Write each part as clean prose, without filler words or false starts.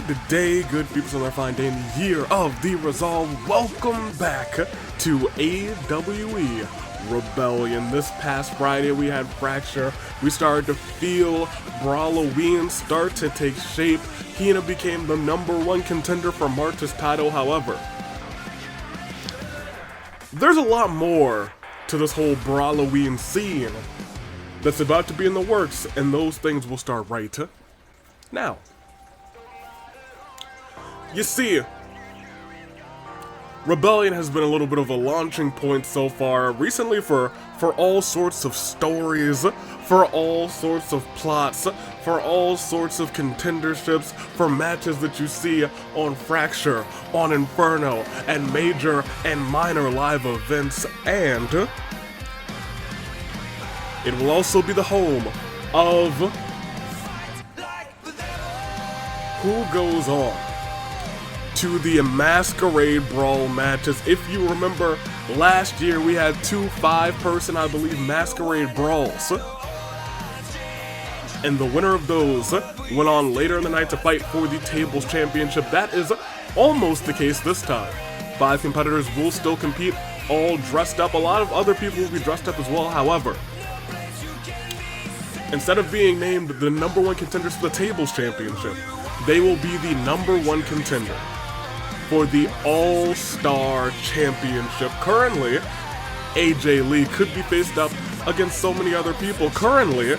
Good day, good people on their fine day in the year of the Resolve. Welcome back to AWE Rebellion. This past Friday we had Fracture. We started to feel Brawloween start to take shape. Hina became the #1 contender for March's title, however. There's a lot more to this whole Brawloween scene that's about to be in the works, and those things will start right now. You see, Rebellion has been a little bit of a launching point so far recently for all sorts of stories, for all sorts of plots, for all sorts of contenderships, for matches that you see on Fracture, on Inferno, and major and minor live events, and it will also be the home of Who Goes On to the Masquerade Brawl matches. If you remember, last year we had two 5-person, I believe, Masquerade Brawls. And the winner of those went on later in the night to fight for the Tables Championship. That is almost the case this time. 5 competitors will still compete, all dressed up. A lot of other people will be dressed up as well, however. Instead of being named the #1 contenders for the Tables Championship, they will be the #1 contender for the All-Star Championship. Currently, AJ Lee could be faced up against so many other people. Currently,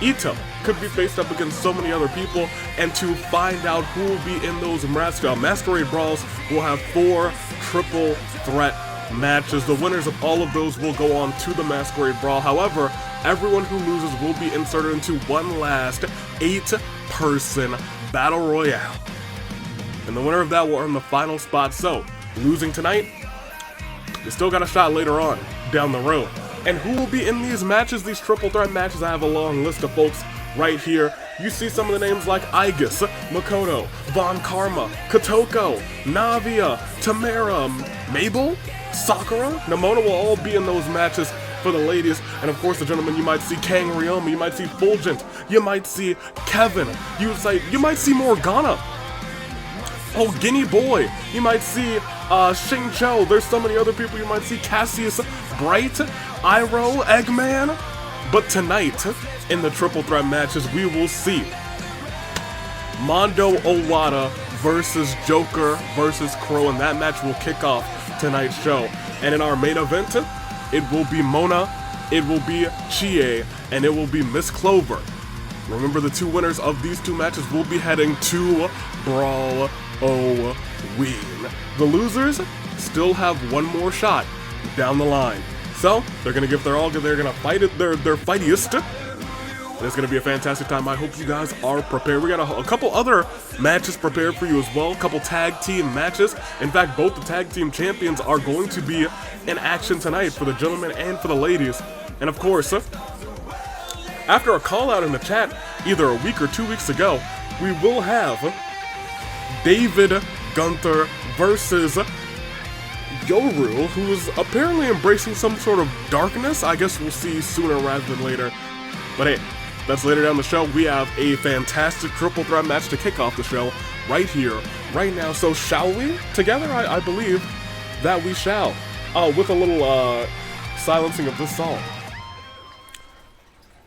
Ito could be faced up against so many other people. And to find out who will be in those Masquerade Brawls, we'll have 4 triple threat matches. The winners of all of those will go on to the Masquerade Brawl. However, everyone who loses will be inserted into one last 8-person Battle Royale. And the winner of that will earn the final spot. So, losing tonight, they still got a shot later on, down the road. And who will be in these matches, these triple threat matches? I have a long list of folks right here. You see some of the names like Aegis, Makoto, Von Karma, Kotoko, Navia, Timerra, Mabel, Sakura, Namona will all be in those matches for the ladies. And of course the gentlemen, you might see Kang Ryoma, you might see Fulgent, you might see Kevin, you might see Morgana. Oh, Guinea Boy, you might see Xing Cho. There's so many other people. You might see Cassius Bright, Iroh, Eggman. But tonight, in the triple threat matches, we will see Mondo Owada versus Joker versus Crow, and that match will kick off tonight's show. And in our main event, it will be Mona, it will be Chie, and it will be Miss Clover. Remember, the 2 winners of these 2 matches will be heading to Brawloween. The losers still have one more shot down the line. So, they're going to give their all, they're going to fight it, their fightiest. It's going to be a fantastic time. I hope you guys are prepared. We got a couple other matches prepared for you as well. A couple tag team matches. In fact, both the tag team champions are going to be in action tonight for the gentlemen and for the ladies. And of course, after a call out in the chat, either a week or 2 weeks ago, we will have David Gunter versus Yoru, who is apparently embracing some sort of darkness. I guess we'll see sooner rather than later. But hey, that's later down the show. We have a fantastic triple threat match to kick off the show right here, right now. So shall we? Together, I believe that we shall. With a little silencing of this song.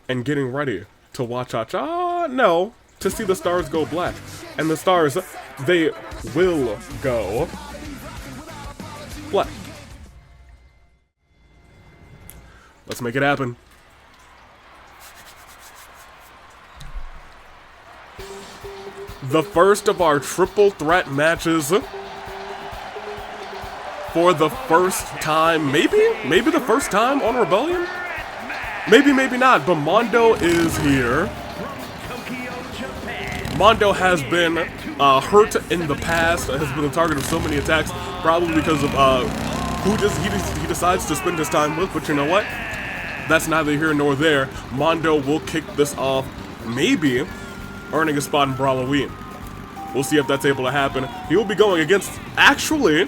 And getting ready to watch no, to see the stars go black. And the stars, they will go black. Let's make it happen. The first of our triple threat matches for the first time, maybe the first time on Rebellion? Maybe not, but Mondo is here. Mondo has been hurt in the past, has been the target of so many attacks, probably because of who he decides to spend his time with, but you know what? That's neither here nor there. Mondo will kick this off, maybe earning a spot in Brawloween. We'll see if that's able to happen. He will be going against, actually,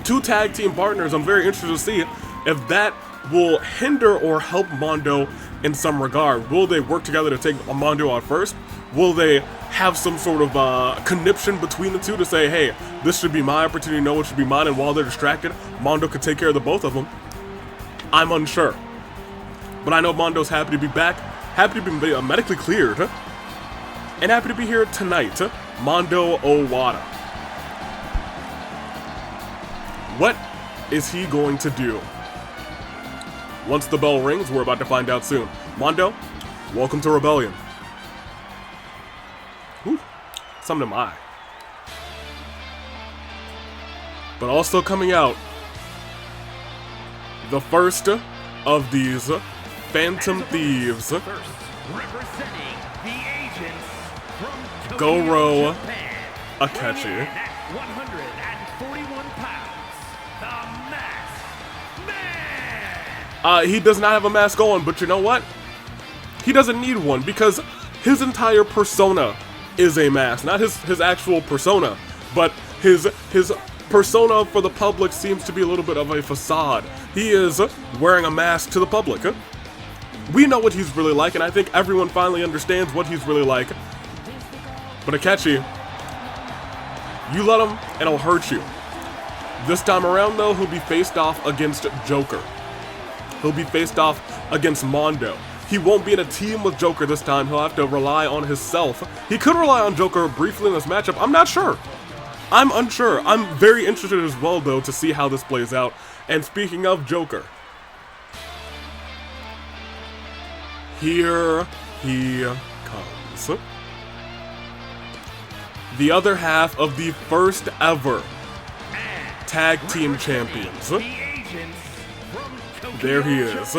2 tag team partners. I'm very interested to see if that will hinder or help Mondo in some regard. Will they work together to take Mondo out first? Will they have some sort of conniption between the two to say, hey, this should be my opportunity, no, it should be mine, and while they're distracted, Mondo could take care of the both of them? I'm unsure. But I know Mondo's happy to be back, happy to be medically cleared, and happy to be here tonight. Mondo Owada. What is he going to do? Once the bell rings, we're about to find out soon. Mondo, welcome to Rebellion. Whew, something in my eye. But also coming out, the first of these Phantom Thieves, representing the agents from Goro Akechi. 141 pounds, the Masked Man. He does not have a mask on, but you know what? He doesn't need one because his entire persona is a mask. Not his actual persona, but his persona for the public seems to be a little bit of a facade. He is wearing a mask to the public. We know what he's really like, and I think everyone finally understands what he's really like. But Akechi, you let him, and he'll hurt you. This time around, though, he'll be faced off against Joker. He'll be faced off against Mondo. He won't be in a team with Joker this time. He'll have to rely on himself. He could rely on Joker briefly in this matchup. I'm not sure. I'm unsure. I'm very interested as well, though, to see how this plays out. And speaking of Joker, here he comes. The other half of the first ever tag team champions. There he is.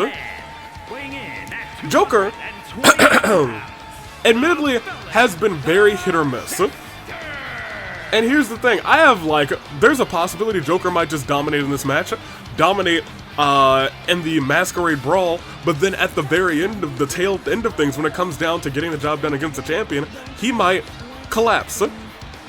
Joker, admittedly, has been very hit or miss. And here's the thing, there's a possibility Joker might just dominate in this match, dominate in the Masquerade Brawl, but then at the very end of the tail end of things, when it comes down to getting the job done against the champion, he might collapse.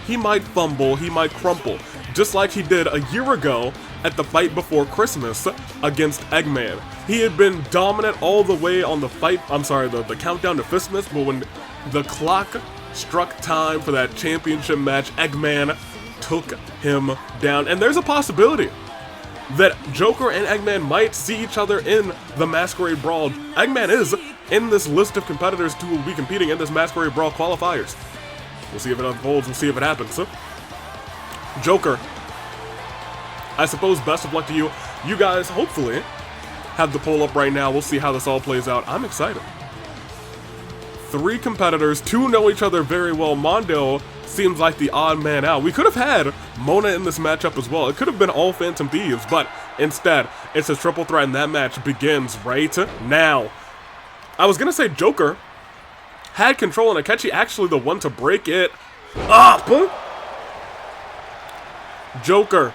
He might fumble, he might crumple, just like he did a year ago at the fight before Christmas against Eggman. He had been dominant all the way on the the countdown to Christmas, but when the clock struck time for that championship match, Eggman took him down. And there's a possibility that Joker and Eggman might see each other in the Masquerade Brawl. Eggman is in this list of competitors who will be competing in this Masquerade Brawl qualifiers. We'll see if it unfolds, we'll see if it happens. Joker, I suppose best of luck to you. You guys, hopefully, have the poll up right now. We'll see how this all plays out. I'm excited. 3 competitors, 2 know each other very well. Mondo seems like the odd man out. We could have had Mona in this matchup as well. It could have been all Phantom Thieves, but instead, it's a triple threat, and that match begins right now. I was gonna say Joker had control, and Akechi actually the one to break it up. Joker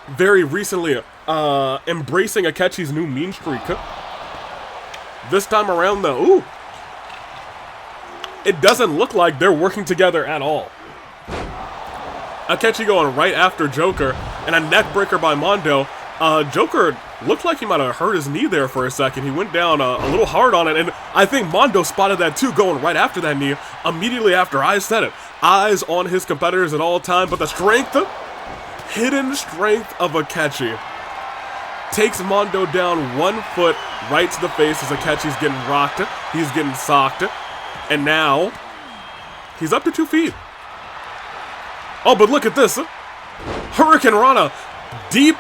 very recently embracing Akechi's new mean streak. This time around, though, ooh, it doesn't look like they're working together at all. Akechi going right after Joker, and a neck breaker by Mondo. Joker looked like he might have hurt his knee there for a second. He went down a little hard on it, and I think Mondo spotted that too, going right after that knee, immediately after I said it. Eyes on his competitors at all time, but the strength, hidden strength of Akechi takes Mondo down 1 foot right to the face as Akechi's getting rocked, he's getting socked, and now he's up to 2 feet. Oh, but look at this. Hurricane Rana deep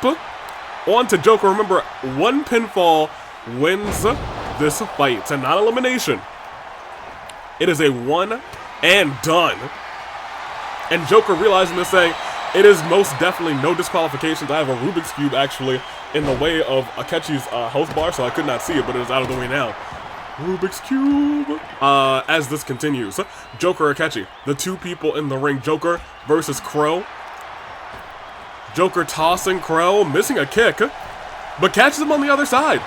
onto Joker. Remember, 1 pinfall wins this fight, and not elimination. It is a 1 and done. And Joker realizing this, saying, it is most definitely no disqualifications. I have a Rubik's Cube actually in the way of Akechi's health bar, so I could not see it, but it is out of the way now. Rubik's Cube. As this continues, Joker Akechi, the 2 people in the ring. Joker versus Crow. Joker tossing Crow, missing a kick, but catches him on the other side.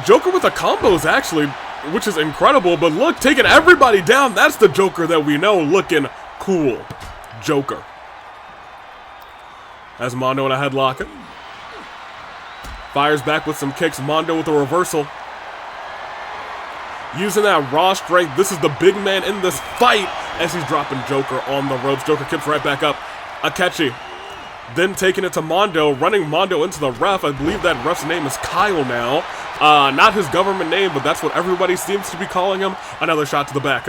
Joker with the combos actually, which is incredible, but look, taking everybody down. That's the Joker that we know, looking cool. Joker. As Mondo in a headlock. Fires back with some kicks. Mondo with a reversal. using that raw strength. This is the big man in this fight as he's dropping Joker on the ropes. Joker kicks right back up. Akechi then taking it to Mondo, running Mondo into the ref. I believe that ref's name is Kyle now. Not his government name, but that's what everybody seems to be calling him. Another shot to the back.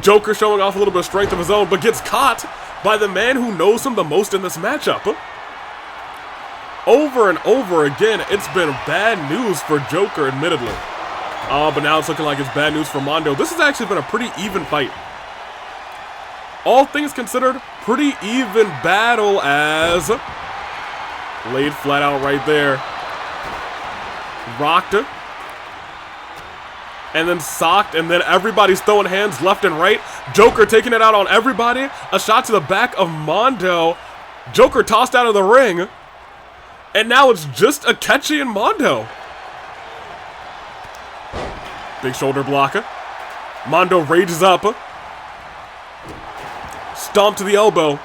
Joker showing off a little bit of strength of his own, but gets caught by the man who knows him the most in this matchup. Over and over again, it's been bad news for Joker, admittedly. But now it's looking like it's bad news for Mondo. This has actually been a pretty even fight. All things considered, pretty even battle as laid flat out right there. Rocked it. And then socked, and then everybody's throwing hands left and right. Joker taking it out on everybody. A shot to the back of Mondo. Joker tossed out of the ring. And now it's just Akechi and Mondo. Big shoulder blocker. Mondo rages up. Stomp to the elbow.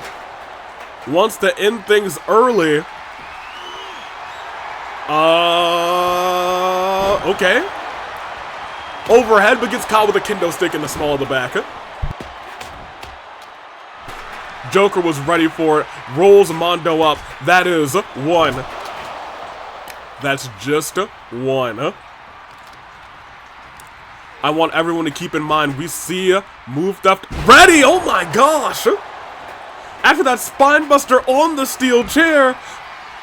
Wants to end things early. Okay. Overhead, but gets caught with a kendo stick in the small of the back. Joker was ready for it. Rolls Mondo up. That is one. That's just one. I want everyone to keep in mind, we see move theft ready. Oh my gosh. After that spine buster on the steel chair,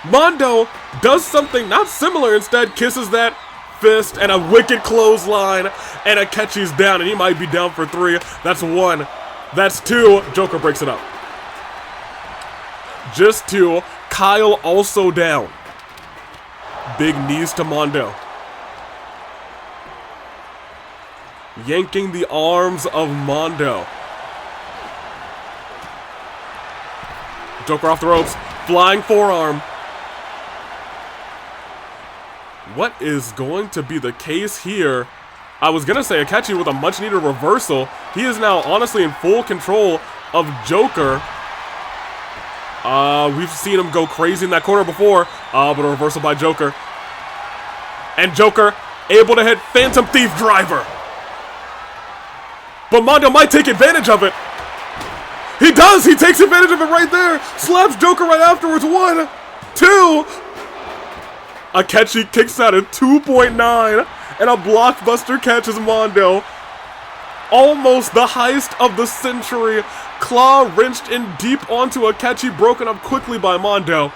Mondo does something not similar. Instead, kisses that fist and a wicked clothesline, and Akechi's down, and he might be down for 3. That's 1. That's 2. Joker breaks it up. Just 2. Kyle also down. Big knees to Mondo. Yanking the arms of Mondo. Joker off the ropes. Flying forearm. What is going to be the case here? I was going to say Akechi with a much-needed reversal. He is now honestly in full control of Joker. We've seen him go crazy in that corner before, but a reversal by Joker. And Joker able to hit Phantom Thief Driver. But Mondo might take advantage of it. He does! He takes advantage of it right there! Slaps Joker right afterwards. 1, 2... Akechi kicks out at 2.9, and a blockbuster catches Mondo. Almost the heist of the century. Claw wrenched in deep onto Akechi, broken up quickly by Mondo.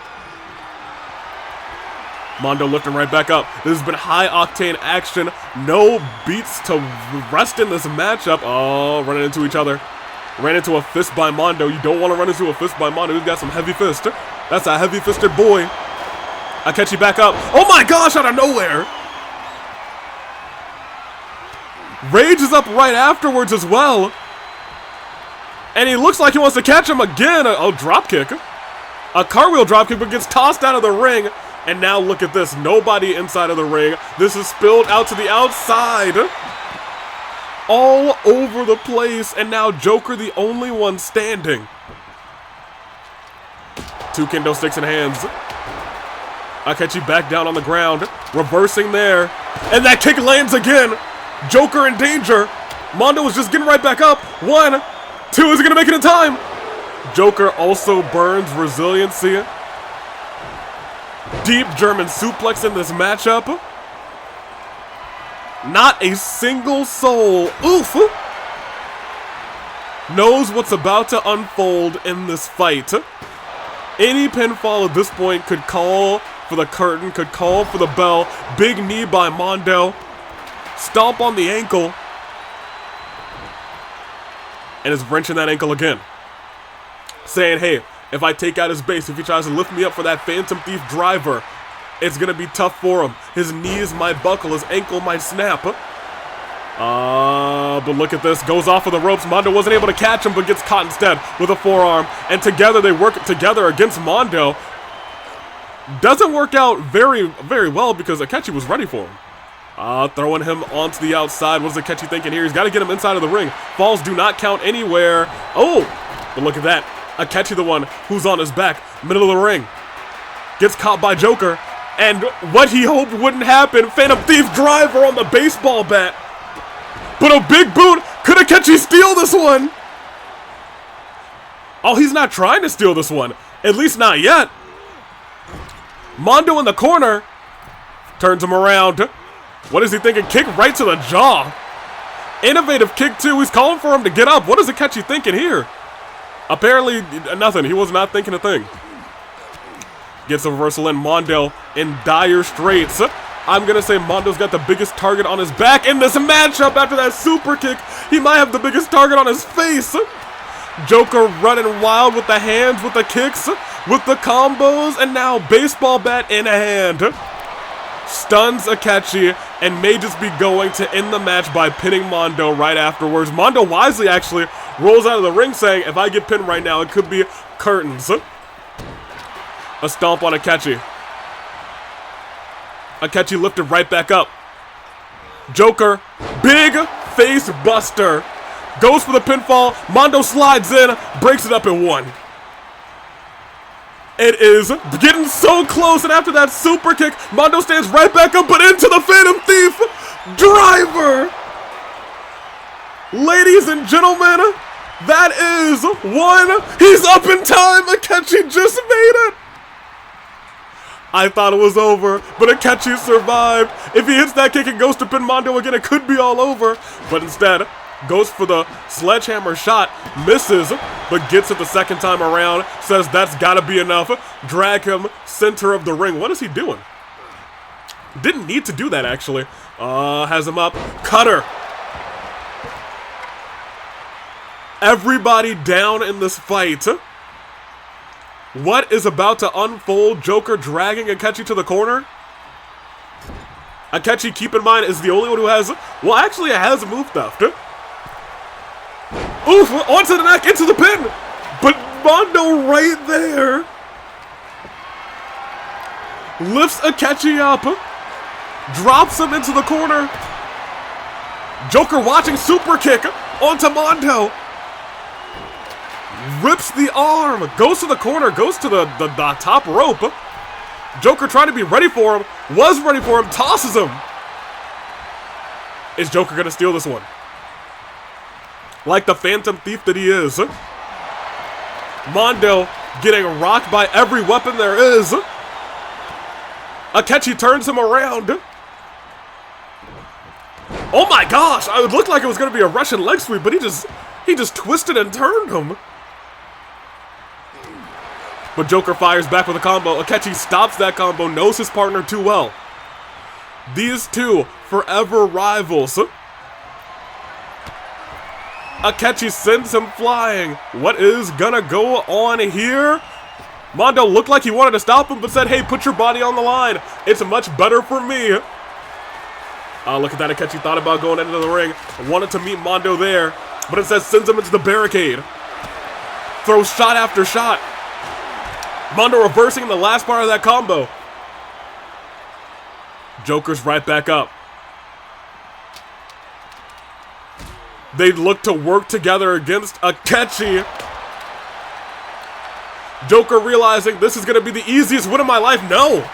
Mondo lifting right back up. This has been high-octane action. No beats to rest in this matchup. Oh, running into each other. Ran into a fist by Mondo. You don't want to run into a fist by Mondo. He's got some heavy fist. That's a heavy-fisted boy. Akechi back up. Oh my gosh, out of nowhere. Rage is up right afterwards as well. And he looks like he wants to catch him again. A drop kick. A cartwheel drop kick, but gets tossed out of the ring. And now look at this. Nobody inside of the ring. This is spilled out to the outside. All over the place. And now Joker the only one standing. 2 kendo sticks in hands. Akechi back down on the ground, reversing there, and that kick lands again. Joker in danger. Mondo was just getting right back up. 1, 2, is he gonna make it in time? Joker also burns resiliency. Deep German suplex in this matchup. Not a single soul, oof, knows what's about to unfold in this fight. Any pinfall at this point could call for the curtain, could call for the bell. Big knee by Mondo. Stomp on the ankle. And is wrenching that ankle again. Saying, hey, if I take out his base, if he tries to lift me up for that Phantom Thief Driver, it's going to be tough for him. His knees might buckle, his ankle might snap. But look at this. Goes off of the ropes. Mondo wasn't able to catch him, but gets caught instead with a forearm. And together they work together against Mondo. Doesn't work out very, very well because Akechi was ready for him. Throwing him onto the outside. What is Akechi thinking here? He's got to get him inside of the ring. Falls do not count anywhere. Oh, but look at that. Akechi the one who's on his back. Middle of the ring. Gets caught by Joker. And what he hoped wouldn't happen, Phantom Thief driver on the baseball bat. But a big boot, could Akechi steal this one? Oh, he's not trying to steal this one. At least not yet. Mondo in the corner. Turns him around. What is he thinking? Kick right to the jaw. Innovative kick too. He's calling for him to get up. What is Akechi thinking here? Apparently nothing. He was not thinking a thing. Gets a reversal in. Mondo in dire straits. I'm going to say Mondo's got the biggest target on his back in this matchup after that super kick. He might have the biggest target on his face. Joker running wild with the hands, with the kicks, with the combos, and now baseball bat in hand. Stuns Akechi and may just be going to end the match by pinning Mondo right afterwards. Mondo wisely actually rolls out of the ring saying, if I get pinned right now, it could be curtains. A stomp on Akechi. Akechi lifted right back up. Joker, big face buster. Goes for the pinfall. Mondo slides in, breaks it up in one. It is getting so close, and after that super kick, Mondo stands right back up, but into the Phantom Thief driver. Ladies and gentlemen, that is one. He's up in time. Akechi just made it. I thought it was over, but Akechi survived. If he hits that kick and goes to pin Mondo again, it could be all over. But instead, goes for the sledgehammer shot, misses, but gets it the second time around, says that's gotta be enough. Drag him center of the ring. What is he doing? Didn't need to do that, actually. Has him up. Cutter. Everybody down in this fight. What is about to unfold? Joker dragging Akechi to the corner. Akechi, keep in mind, is the only one who has, well, actually it has move theft. Oof, onto the neck, into the pin. But Mondo right there lifts Akechi up, drops him into the corner. Joker watching, super kick onto Mondo. Rips the arm, goes to the corner, goes to the top rope. Joker trying to be ready for him, was ready for him, tosses him. Is Joker gonna steal this one? Like the Phantom Thief that he is. Mondo getting rocked by every weapon there is. Akechi turns him around. Oh my gosh, it looked like it was gonna be a Russian leg sweep, but he just twisted and turned him. But Joker fires back with a combo. Akechi stops that combo, knows his partner too well. These two, forever rivals. Akechi sends him flying. What is gonna go on here? Mondo looked like he wanted to stop him, but said, hey, put your body on the line. It's much better for me. Look at that. Akechi thought about going into the ring. Wanted to meet Mondo there, but it says sends him into the barricade. Throws shot after shot. Mondo reversing the last part of that combo. Joker's right back up. They look to work together against Akechi. Joker realizing this is going to be the easiest win of my life. No.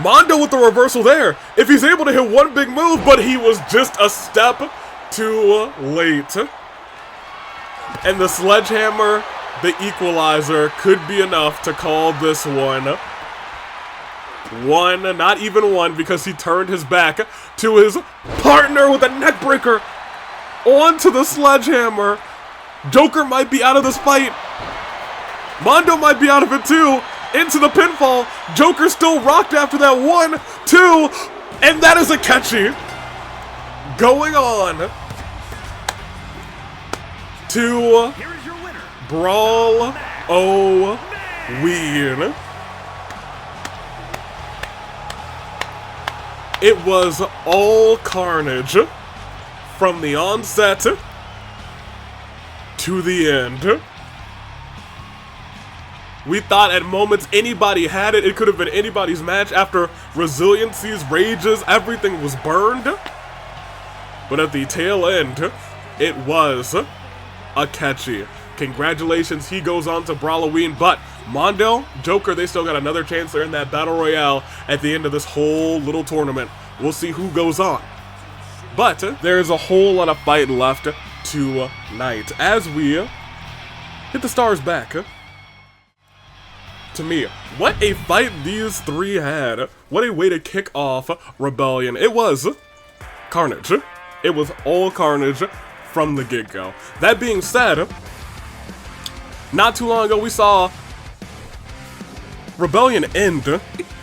Mondo with the reversal there. If he's able to hit one big move, but he was just a step too late. And the sledgehammer, the equalizer, could be enough to call this one. One, not even one, because he turned his back to his partner with a neck breaker onto the sledgehammer. Joker might be out of this fight. Mondo might be out of it too. Into the pinfall. Joker still rocked after that. 1, 2, and that is Akechi going on to Brawloween. It was all carnage from the onset to the end. We thought at moments anybody had it. It could have been anybody's match. After resiliencies, rages, everything was burned. But at the tail end, it was Akechi. Congratulations, he goes on to Brawloween, but Mondo, Joker, they still got another chance. They're in that Battle Royale at the end of this whole little tournament. We'll see who goes on. But there's a whole lot of fight left tonight as we hit the stars back. To me, what a fight these three had. What a way to kick off Rebellion. It was carnage. It was all carnage from the get-go. That being said, not too long ago we saw Rebellion end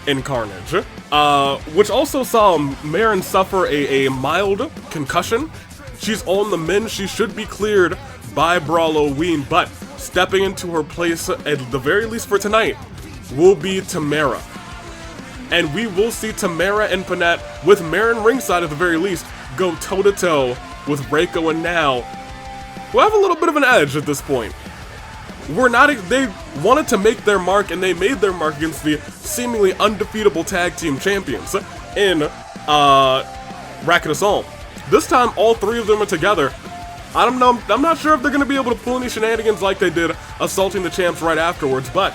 in carnage, which also saw Merrin suffer a mild concussion. She's on the mend. She should be cleared by Brawloween, but stepping into her place, at the very least for tonight, will be Timerra. And we will see Timerra and Panette, with Merrin ringside at the very least, go toe-to-toe with Reko and Now, who have a little bit of an edge at this point. They wanted to make their mark, and they made their mark against the seemingly undefeatable tag team champions in Racket of Solm. This time, all three of them are together. I don't know, I'm not sure if they're going to be able to pull any shenanigans like they did assaulting the champs right afterwards, but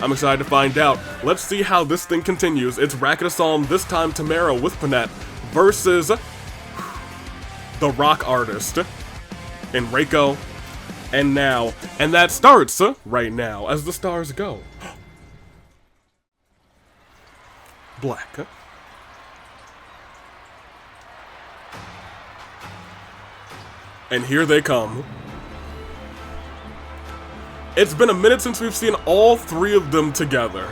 I'm excited to find out. Let's see how this thing continues. It's Racket of Solm, this time Timerra with Panette versus the Rock Artist in Reko and Now. And that starts right now as the stars go. Black. And here they come. It's been a minute since we've seen all three of them together.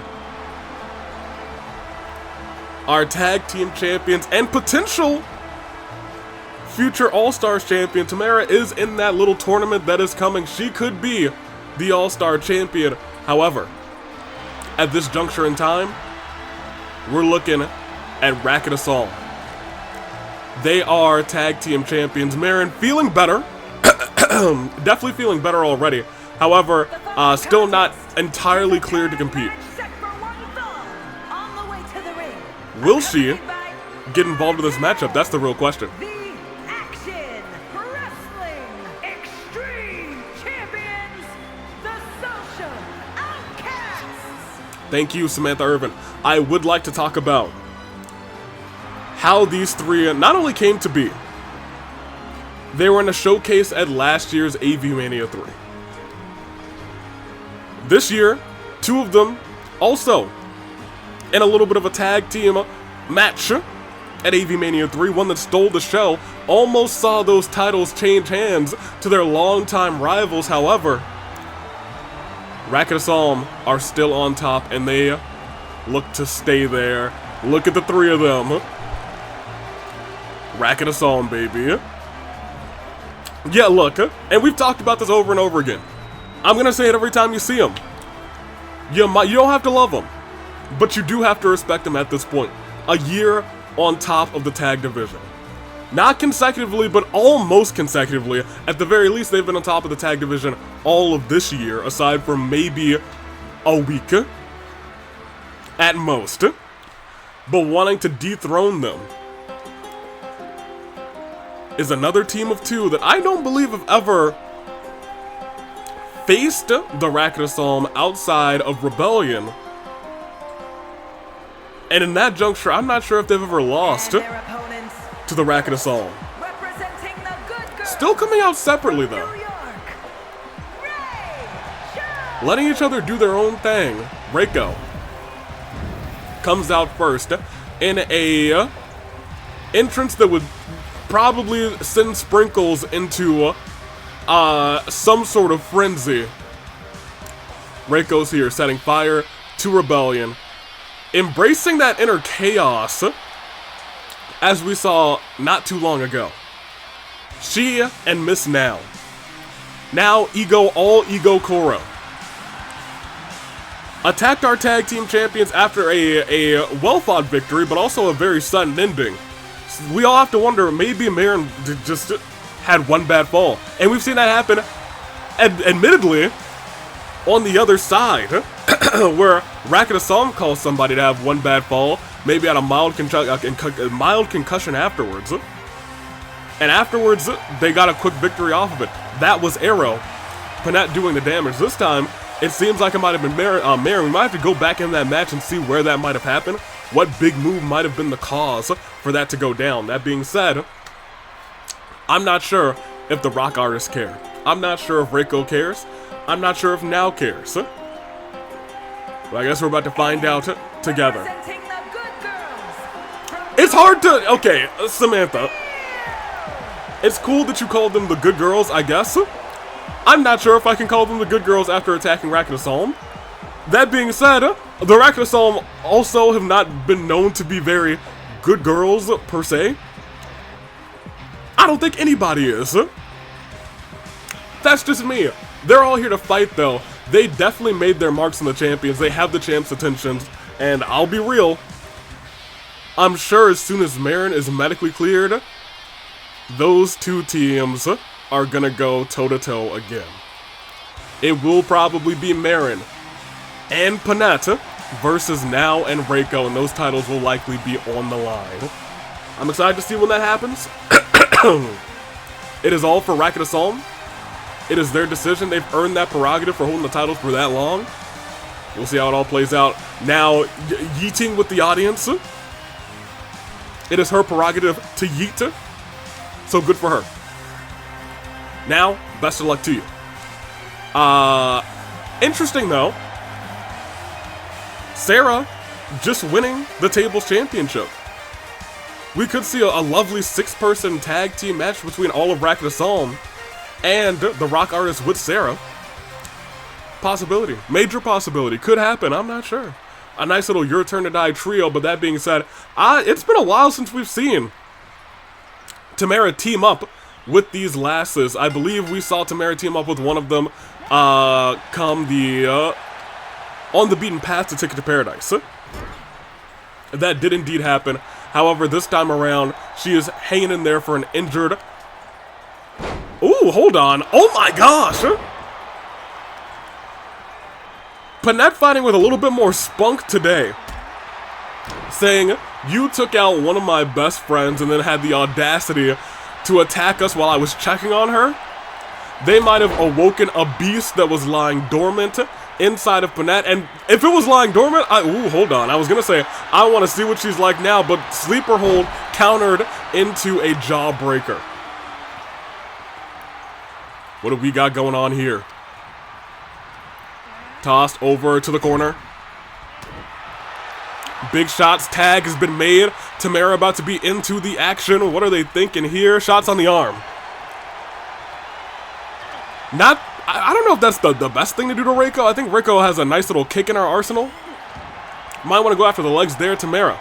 Our tag team champions and potential future All-Stars champion Timerra is in that little tournament that is coming. She could be the All-Star champion. However, at this juncture in time, we're looking at Racket of Solm. They are tag team champions. Merrin feeling better. Definitely feeling better already. However, still not entirely cleared to compete. Will she get involved in this matchup? That's the real question. The Action Wrestling Extreme Champions, the Social Outcasts. Thank you, Samantha Irvin. I would like to talk about how these three not only came to be, they were in a showcase at last year's AV Mania 3. This year, two of them also in a little bit of a tag team match at AV Mania 3, one that stole the show, almost saw those titles change hands to their longtime rivals. However, Racket of Solm are still on top, and they look to stay there. Look at the three of them. Racket of Solm, baby. Yeah, look, and we've talked about this over and over again. I'm gonna say it every time you see them. You don't have to love them, but you do have to respect them at this point. A year on top of the tag division. Not consecutively, but almost consecutively. At the very least, they've been on top of the tag division all of this year, aside from maybe a week at most. But wanting to dethrone them is another team of two that I don't believe have ever faced the Racket of Solm outside of Rebellion. And in that juncture, I'm not sure if they've ever lost to the Racket of Solm. Still coming out separately though. Letting each other do their own thing. Reko comes out first in a entrance that would probably send Sprinkles into some sort of frenzy. Reko's here, setting fire to Rebellion, embracing that inner chaos as we saw not too long ago. Chie and Miss Now. Now all ego Koro. Attacked our tag team champions after a well-fought victory, but also a very sudden ending. We all have to wonder, maybe Merrin just had one bad fall. And we've seen that happen, admittedly, on the other side, where Racket of Solm calls somebody to have one bad fall, maybe had a mild concussion afterwards. And afterwards, they got a quick victory off of it. That was Arrow. Panette doing the damage. This time, It seems like it might have been Merrin. We might have to go back in that match and see where that might have happened. What big move might have been the cause for that to go down. That being said, I'm not sure if the rock artists care. I'm not sure if Reko cares. I'm not sure if Now cares. But I guess we're about to find out together. It's hard to... Okay, Samantha. It's cool that you called them the good girls, I guess. I'm not sure if I can call them the good girls after attacking Racket and Solm. That being said, the Racket and Solm also have not been known to be very good girls, per se. I don't think anybody is. That's just me. They're all here to fight, though. They definitely made their marks on the champions. They have the champ's attentions. And I'll be real, I'm sure as soon as Merrin is medically cleared, those two teams are gonna go toe-to-toe again. It will probably be Merrin and Panette versus Now and Reko, and those titles will likely be on the line. I'm excited to see when that happens. It is all for Racket and Solm. It is their decision. They've earned that prerogative for holding the titles for that long. We'll see how it all plays out. Now, yeeting with the audience. It is her prerogative to yeet. So good for her. Now, best of luck to you. Interesting though. Sarah just winning the tables championship. We could see a lovely 6-person tag team match between all of Racket and Solm and the rock artist with Sarah. Possibility. Major possibility. Could happen. I'm not sure. A nice little Your Turn to Die trio, but that being said, it's been a while since we've seen Timerra team up with these lasses. I believe we saw Timerra team up with one of them come the on the beaten path to Ticket to Paradise. That did indeed happen. However, this time around, she is hanging in there for an injured... Ooh, hold on. Oh my gosh! Panette fighting with a little bit more spunk today. Saying, you took out one of my best friends and then had the audacity to attack us while I was checking on her. They might have awoken a beast that was lying dormant inside of Panette, and if it was lying dormant, ooh, hold on, I was gonna say, I want to see what she's like now, but Sleeper Hold countered into a Jawbreaker. What do we got going on here? Tossed over to the corner. Big shots, tag has been made. Timerra about to be into the action. What are they thinking here? Shots on the arm. I don't know if that's the best thing to do to Reko. I think Reko has a nice little kick in our arsenal. Might want to go after the legs there. Timerra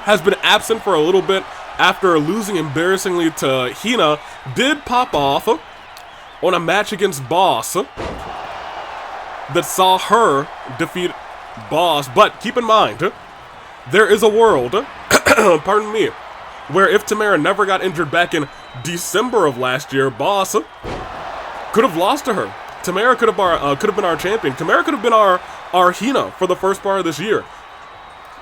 has been absent for a little bit after losing embarrassingly to Hina. Did pop off on a match against Boss that saw her defeat Boss. But keep in mind, there is a world, pardon me, where if Timerra never got injured back in December of last year, Boss could have lost to her. Timerra could have been our champion. Timerra could have been our Hina for the first part of this year.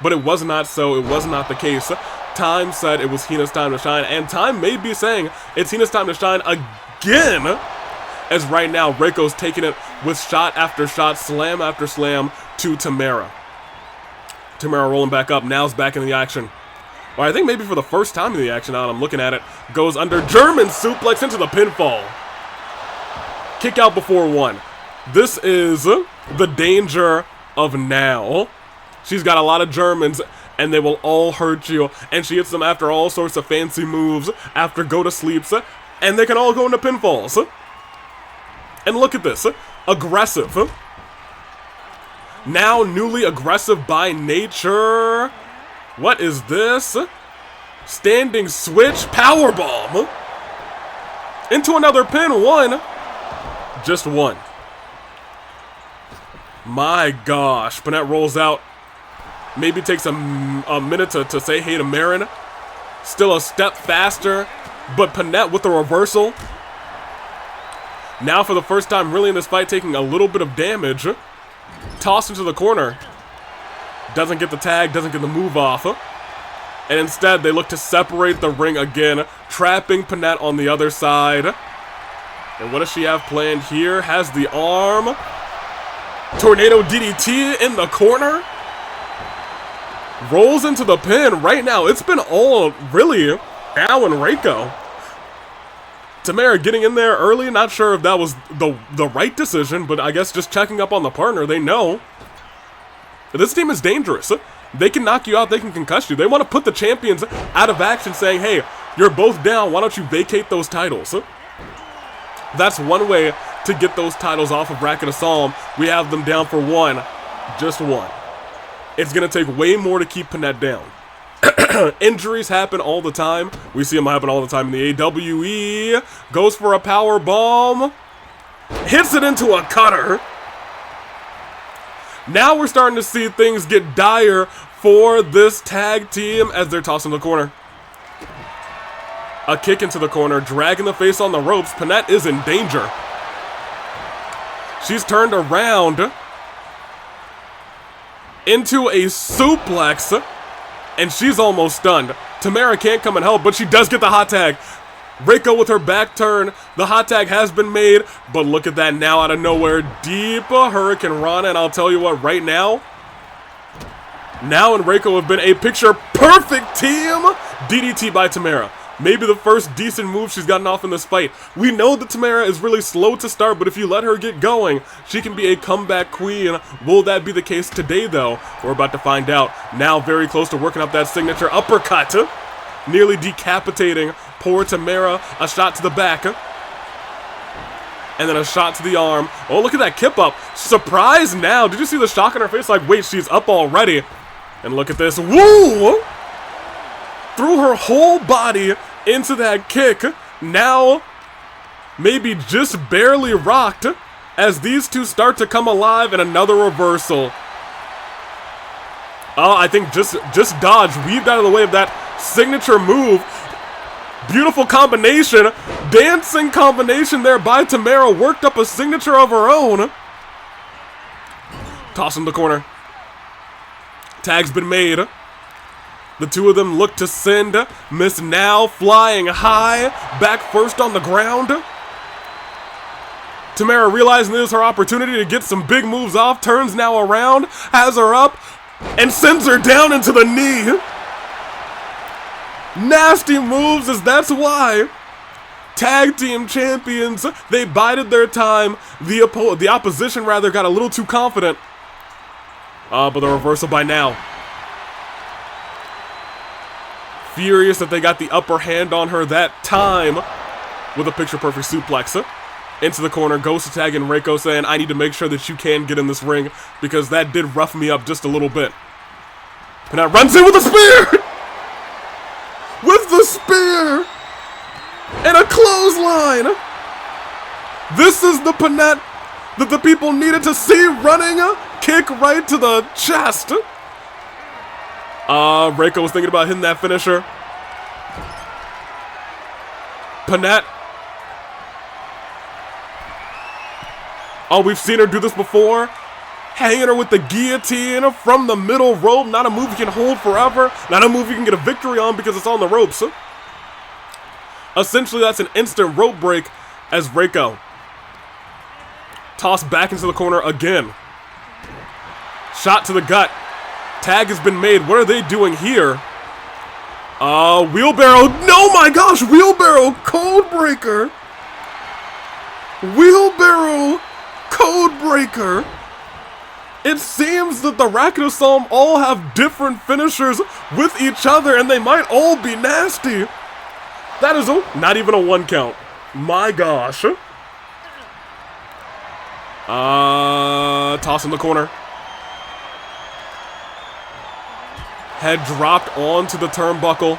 But it was not so. It was not the case. Time said it was Hina's time to shine, and time may be saying it's Hina's time to shine again, as right now Reko's taking it with shot after shot, slam after slam to Timerra. Timerra rolling back up, now's back in the action. Or I think maybe for the first time in the action now I'm looking at it, goes under German suplex into the pinfall. Kick out before one. This is the danger of Now. She's got a lot of Germans, and they will all hurt you. And she hits them after all sorts of fancy moves, after go-to-sleeps, and they can all go into pinfalls. And look at this. Aggressive. Now newly aggressive by nature. What is this? Standing switch powerbomb. Into another pin. One. Just one. My gosh. Panette rolls out. Maybe takes a minute to say hey to Merrin. Still a step faster. But Panette with the reversal. Now for the first time really in this fight taking a little bit of damage. Tossed into the corner. Doesn't get the tag. Doesn't get the move off. And instead they look to separate the ring again. Trapping Panette on the other side. And what does she have planned here? Has the arm. Tornado DDT in the corner. Rolls into the pin. Right now, it's been all really now in Reko. Timerra getting in there early. Not sure if that was the right decision, but I guess just checking up on the partner. They know. This team is dangerous. They can knock you out. They can concuss you. They want to put the champions out of action, saying, hey, you're both down. Why don't you vacate those titles? That's one way to get those titles off of Racket or Solm. We have them down for one. Just one. It's going to take way more to keep Panette down. Injuries happen all the time. We see them happen all the time in the AWE. Goes for a power bomb. Hits it into a cutter. Now we're starting to see things get dire for this tag team as they're tossing the corner. A kick into the corner, dragging the face on the ropes. Panette is in danger. She's turned around into a suplex, and she's almost stunned. Timerra can't come and help, but she does get the hot tag. Reko with her back turn. The hot tag has been made, but look at that now out of nowhere. Deep Hurricane Rana, and I'll tell you what, right now and Reko have been a picture-perfect team. DDT by Timerra. Maybe the first decent move she's gotten off in this fight. We know that Timerra is really slow to start, but if you let her get going, she can be a comeback queen. Will that be the case today, though? We're about to find out. Now very close to working up that signature uppercut. Nearly decapitating poor Timerra. A shot to the back. And then a shot to the arm. Oh, look at that kip up. Surprise now. Did you see the shock on her face? Like, wait, she's up already. And look at this. Woo! Threw her whole body into that kick. Now, maybe just barely rocked as these two start to come alive in another reversal. Oh, I think just dodge. Weaved out of the way of that signature move. Beautiful combination. Dancing combination there by Timerra. Worked up a signature of her own. Toss in the corner. Tag's been made. The two of them look to send. Miss now flying high. Back first on the ground. Timerra realizing this is her opportunity to get some big moves off. Turns now around. Has her up. And sends her down into the knee. Nasty moves, as that's why. Tag team champions. They bided their time. The opposition rather got a little too confident. But the reversal by now. Furious that they got the upper hand on her that time with a picture-perfect suplex. Into the corner, goes to tag in Reko saying, I need to make sure that you can get in this ring because that did rough me up just a little bit. Panette runs in with a spear! With the spear! And a clothesline! This is the Panette that the people needed to see running a kick right to the chest. Reko was thinking about hitting that finisher. Panette. Oh, we've seen her do this before. Hanging her with the guillotine from the middle rope. Not a move you can hold forever. Not a move you can get a victory on because it's on the ropes. Essentially, that's an instant rope break as Reko tossed back into the corner again. Shot to the gut. Tag has been made. What are they doing here? Wheelbarrow. No, my gosh. Wheelbarrow code breaker. Wheelbarrow code breaker. It seems that the Racket or Solm all have different finishers with each other, and they might all be nasty. That is not even a 1 count. My gosh. Toss in the corner. Head dropped onto the turnbuckle.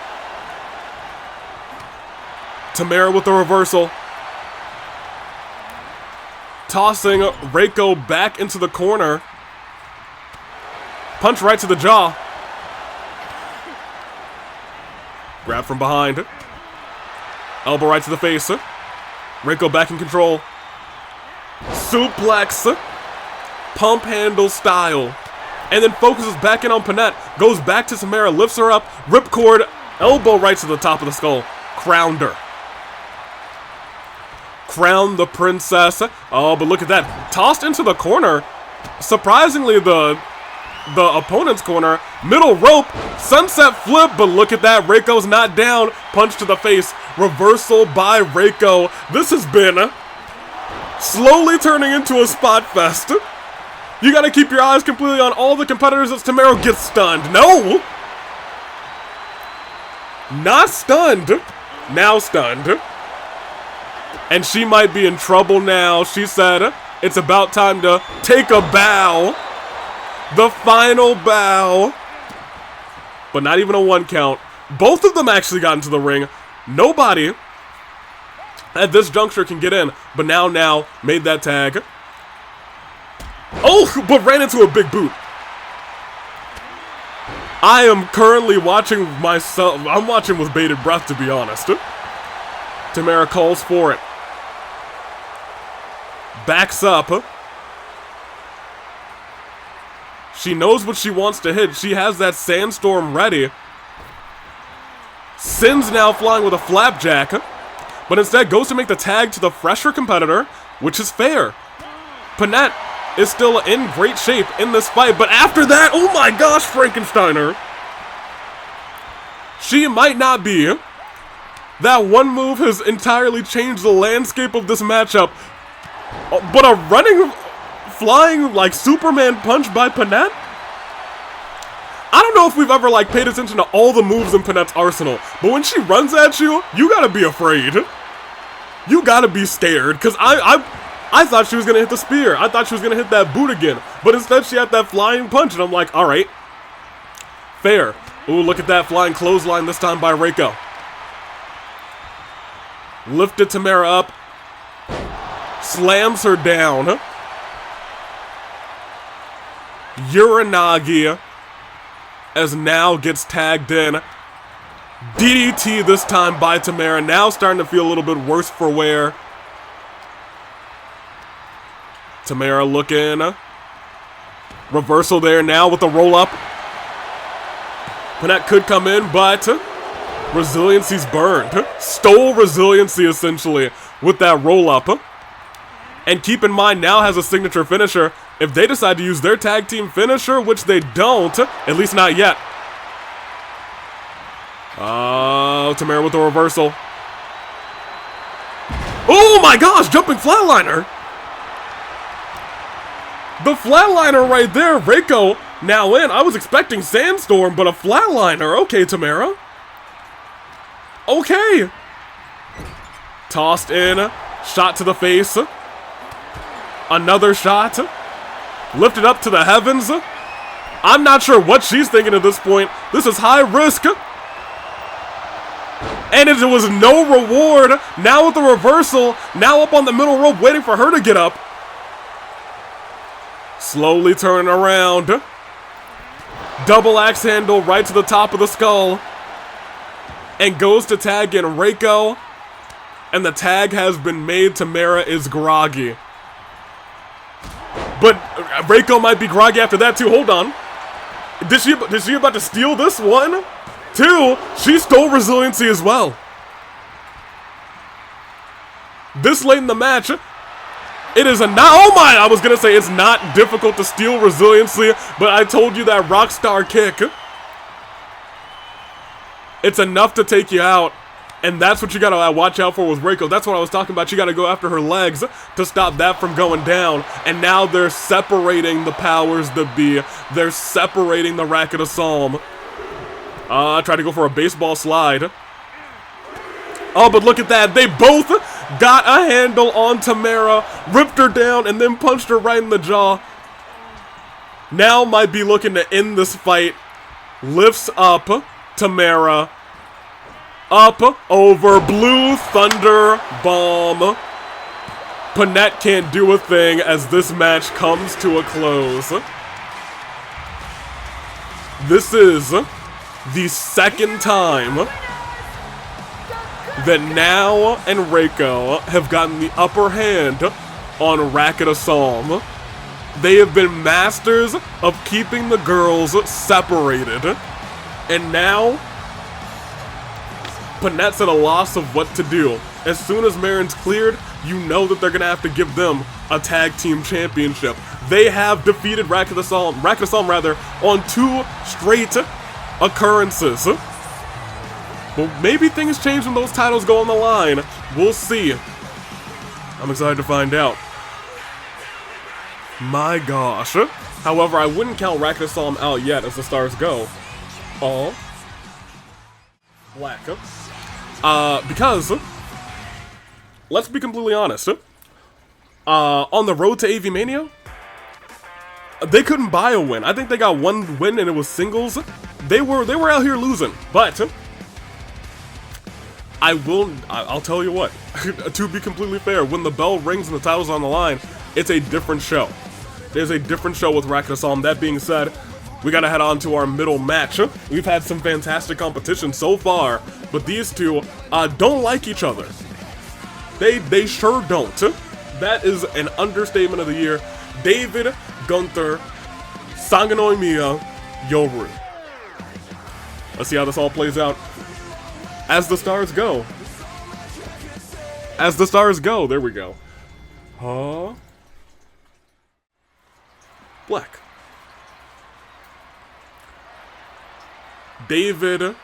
Timerra with the reversal. Tossing Reko back into the corner. Punch right to the jaw. Grab from behind. Elbow right to the face. Reko back in control. Suplex. Pump handle style. And then focuses back in on Panette. Goes back to Timerra. Lifts her up. Ripcord. Elbow right to the top of the skull. Crowned her. Crown the princess. Oh, but look at that. Tossed into the corner. surprisingly, the opponent's corner, middle rope, sunset flip, but look at that, Reko's not down, punch to the face, reversal by Reko. This has been slowly turning into a spot fest. You gotta keep your eyes completely on all the competitors as Timerra gets stunned. No! Not stunned, now stunned. And she might be in trouble now. She said it's about time to take a bow. The final bow. But not even a 1 count. Both of them actually got into the ring. Nobody at this juncture can get in. But now made that tag. Oh, but ran into a big boot. I am currently watching myself. I'm watching with bated breath, to be honest. Timerra calls for it. Backs up. She knows what she wants to hit. She has that sandstorm ready. Sin's now flying with a flapjack, but instead goes to make the tag to the fresher competitor, which is fair. Panette is still in great shape in this fight, but after that, oh my gosh, Frankensteiner. She might not be. That one move has entirely changed the landscape of this matchup. But a running, flying, like, Superman punch by Panette? I don't know if we've ever, like, paid attention to all the moves in Panette's arsenal, but when she runs at you, you gotta be afraid. You gotta be scared, because I thought she was gonna hit the spear. I thought she was gonna hit that boot again, but instead she had that flying punch, and I'm like, alright. Fair. Ooh, look at that flying clothesline this time by Reko. Lifted Timerra up. Slams her down. Uranagi as now gets tagged in. DDT this time by Timerra. Now starting to feel a little bit worse for wear. Timerra looking. Reversal there now with the roll up. Panette could come in, but resiliency's burned. Stole resiliency essentially with that roll up. And keep in mind, now has a signature finisher. If they decide to use their tag team finisher, which they don't, at least not yet. Oh, Timerra with the reversal. Oh my gosh, jumping flatliner. The flatliner right there, Reko now in. I was expecting Sandstorm, but a flatliner. Okay, Timerra. Okay. Tossed in, shot to the face. Another shot. Lifted up to the heavens. I'm not sure what she's thinking at this point. This is high risk. And it was no reward. Now with the reversal. Now up on the middle rope waiting for her to get up. Slowly turning around. Double axe handle right to the top of the skull. And goes to tag in Reko. And the tag has been made. Timerra is groggy. But Reko might be groggy after that too. Hold on. Is she about to steal this one? 2, she stole resiliency as well. This late in the match, it is a not. Oh my! I was gonna say it's not difficult to steal resiliency, but I told you that Rockstar kick. It's enough to take you out. And that's what you gotta watch out for with Reko. That's what I was talking about. You gotta go after her legs to stop that from going down. And now they're separating the powers that be. They're separating the Racket of Solm. Tried to go for a baseball slide. Oh, but look at that. They both got a handle on Timerra, ripped her down, and then punched her right in the jaw. Now might be looking to end this fight. Lifts up Timerra. Up over Blue Thunder Bomb. Panette can't do a thing as this match comes to a close. This is the second time that Now and Reko have gotten the upper hand on Racket of Solm. They have been masters of keeping the girls separated. And now Panette's at a loss of what to do. As soon as Merrin's cleared, you know that they're going to have to give them a tag team championship. they have defeated Racket Solm rather, on 2 straight occurrences. But maybe things change when those titles go on the line. We'll see. I'm excited to find out. My gosh. However, I wouldn't count Racket Solm out yet as the stars go. Oh. Black. Because, let's be completely honest. On the road to AV Mania, they couldn't buy a win. I think they got 1 win and it was singles. They were out here losing, but I'll tell you what, to be completely fair, when the bell rings and the title's on the line, it's a different show. There's a different show with Racket Solm. That being said, we gotta head on to our middle match. We've had some fantastic competition so far, but these two don't like each other. They sure don't. That is an understatement of the year. David, Gunter, Sanagnoimiya, Yoru. Let's see how this all plays out. As the stars go. As the stars go. There we go. Huh? Black. David.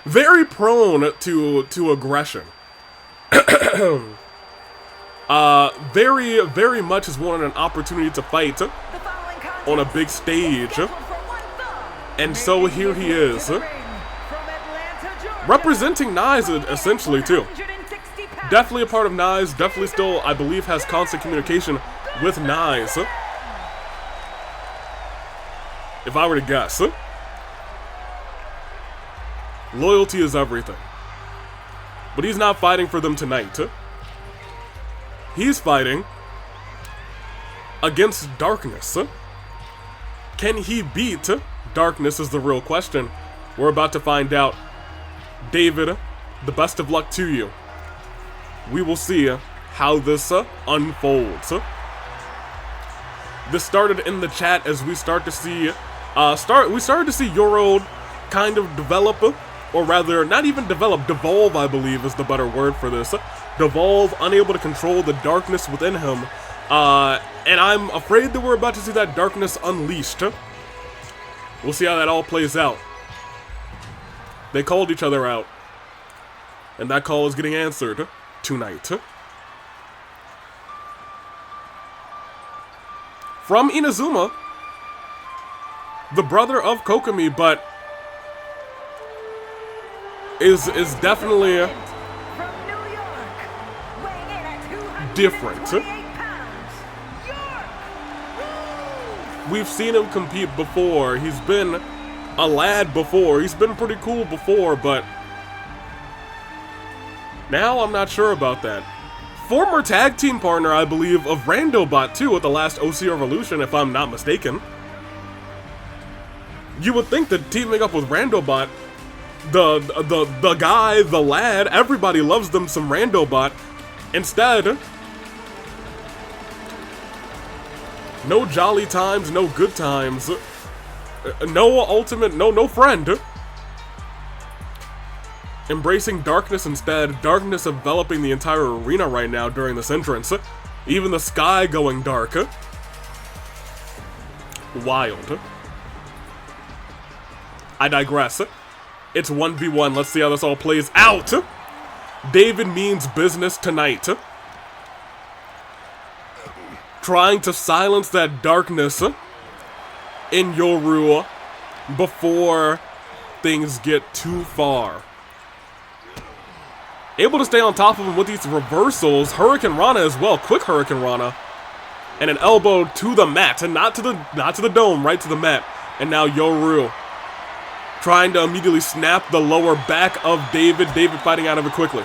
Very prone to aggression. Very much has wanted an opportunity to fight on a big stage. And so here he is. Representing Nyes, essentially, too. Definitely a part of Nyes. Definitely still, I believe, has constant communication with Nyes. If I were to guess. Loyalty is everything. But he's not fighting for them tonight. He's fighting against darkness. Can he beat darkness is the real question. We're about to find out. David, the best of luck to you. We will see how this unfolds. This started in the chat as we start to see we started to see Yoru kind of develop, or rather not even develop, devolve, I believe is the better word for this. Devolve, unable to control the darkness within him. And I'm afraid that we're about to see that darkness unleashed. We'll see how that all plays out. They called each other out. And that call is getting answered tonight. From Inazuma, the brother of Kokumi, but is definitely different. We've seen him compete before. He's been a lad before. He's been pretty cool before, but now I'm not sure about that. Former tag team partner, I believe, of Randobot too at the last OC Revolution, if I'm not mistaken. You would think that teaming up with Randobot, the guy, the lad, everybody loves them some Randobot. Instead, no jolly times, no good times, no ultimate, no friend. Embracing darkness instead, darkness enveloping the entire arena right now during this entrance. Even the sky going dark. Wild. I digress. It's 1v1, let's see how this all plays out. David means business tonight. Trying to silence that darkness in Yoru before things get too far. Able to stay on top of him with these reversals. Hurricane Rana as well. Quick Hurricane Rana. And an elbow to the mat. And not to the dome, right to the mat. And now Yoru trying to immediately snap the lower back of David. David fighting out of it quickly.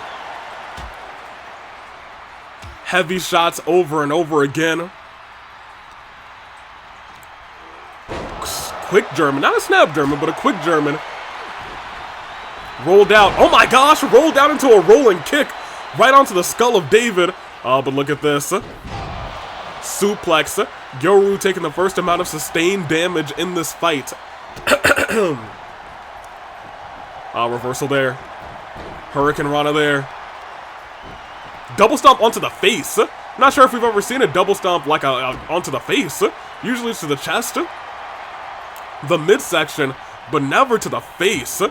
Heavy shots over and over again. Quick German. Not a snap German, but a quick German. Rolled out. Oh my gosh! Rolled out into a rolling kick right onto the skull of David. Oh, but look at this. Suplex. Yoru taking the first amount of sustained damage in this fight. Reversal there. Hurricane Rana there. Double stomp onto the face. Not sure if we've ever seen a double stomp like onto the face. Usually it's to the chest, the midsection, but never to the face.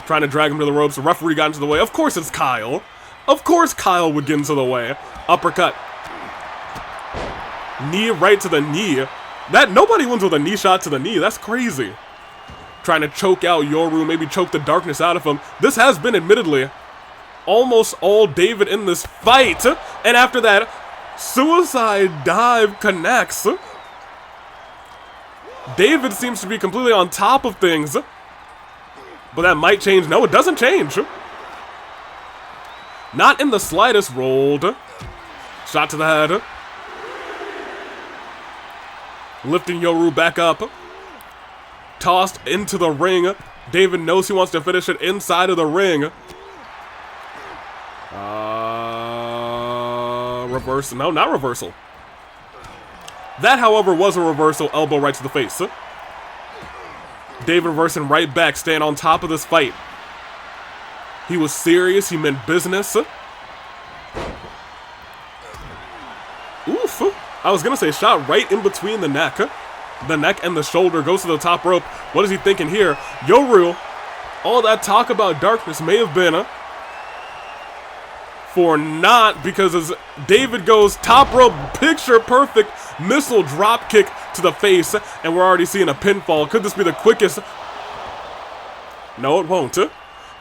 Trying to drag him to the ropes. The referee got into the way. Of course it's Kyle. Of course Kyle would get into the way. Uppercut. Knee right to the knee. That nobody wins with a knee shot to the knee. That's crazy. Trying to choke out Yoru, maybe choke the darkness out of him. This has been admittedly almost all David in this fight. And after that, suicide dive connects. David seems to be completely on top of things. But that might change. No, it doesn't change. Not in the slightest. Rolled. Shot to the head. Lifting Yoru back up. Tossed into the ring. David knows he wants to finish it inside of the ring. Reversal. No, not reversal. That, however, was a reversal. Elbow right to the face. David reversing right back, staying on top of this fight. He was serious. He meant business. Oof. I was going to say shot right in between the neck. The neck and the shoulder goes to the top rope. What is he thinking here? Yoru, all that talk about darkness may have been for naught, because as David goes top rope, picture perfect missile drop kick to the face, and we're already seeing a pinfall. Could this be the quickest? No, it won't.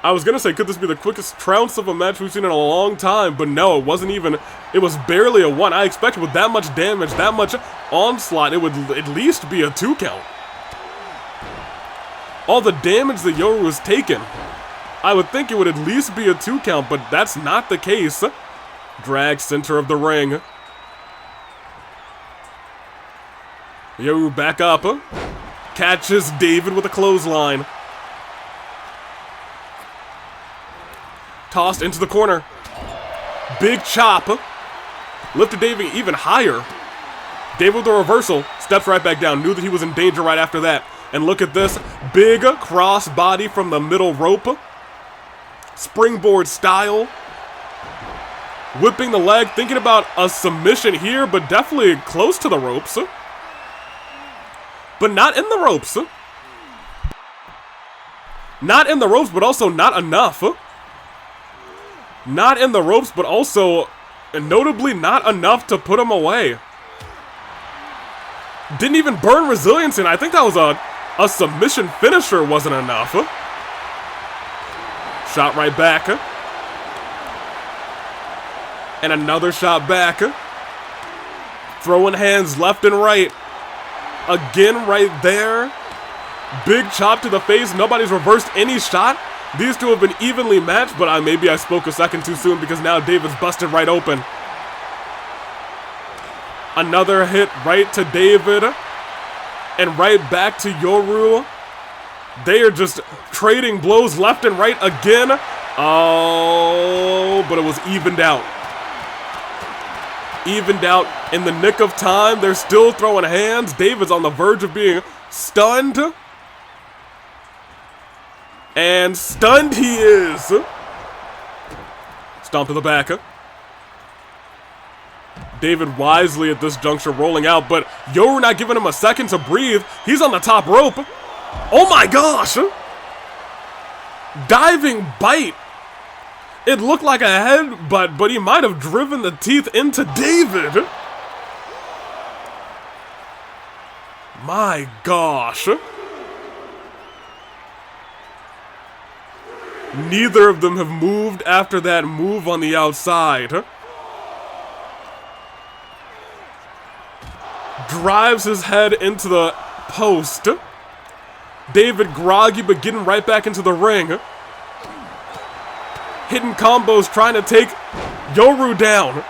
I was gonna say, could this be the quickest trounce of a match we've seen in a long time? But no, it wasn't even. It was barely a 1. I expected with that much damage, that much onslaught, it would at least be a 2 count. All the damage that Yoru was taking, I would think it would at least be a 2 count, but that's not the case. Drag center of the ring. Yoru back up. Catches David with a clothesline. Tossed into the corner. Big chop. Lifted David even higher. David with the reversal. Steps right back down. Knew that he was in danger right after that. And look at this. Big cross body from the middle rope. Springboard style. Whipping the leg. Thinking about a submission here, but definitely close to the ropes. But not in the ropes. Not in the ropes, but also not enough. Not in the ropes, but also, notably, not enough to put him away. Didn't even burn resilience in. I think that was a submission finisher wasn't enough. Shot right back. And another shot back. Throwing hands left and right. Again right there. Big chop to the face. Nobody's reversed any shot. These two have been evenly matched, but maybe I spoke a second too soon because now David's busted right open. Another hit right to David. And right back to Yoru. They are just trading blows left and right again. Oh, but it was evened out. Evened out in the nick of time. They're still throwing hands. David's on the verge of being stunned. And stunned he is. Stomp to the back. David wisely at this juncture rolling out, but Yoru not giving him a second to breathe. He's on the top rope. Oh my gosh. Diving bite. It looked like a headbutt, but he might have driven the teeth into David. My gosh. Neither of them have moved after that move on the outside. Drives his head into the post. David groggy, but getting right back into the ring. Hitting combos, trying to take Yoru down.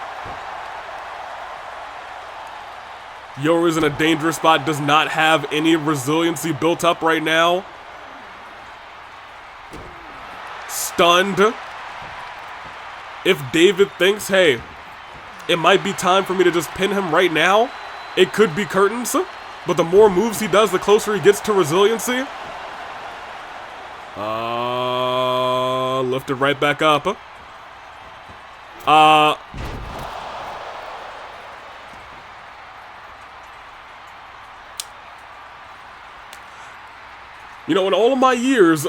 Yoru's in a dangerous spot, does not have any resiliency built up right now. Stunned. If David thinks, hey, it might be time for me to just pin him right now, it could be curtains, but the more moves he does, the closer he gets to resiliency. Lifted right back up. You know, in all of my years,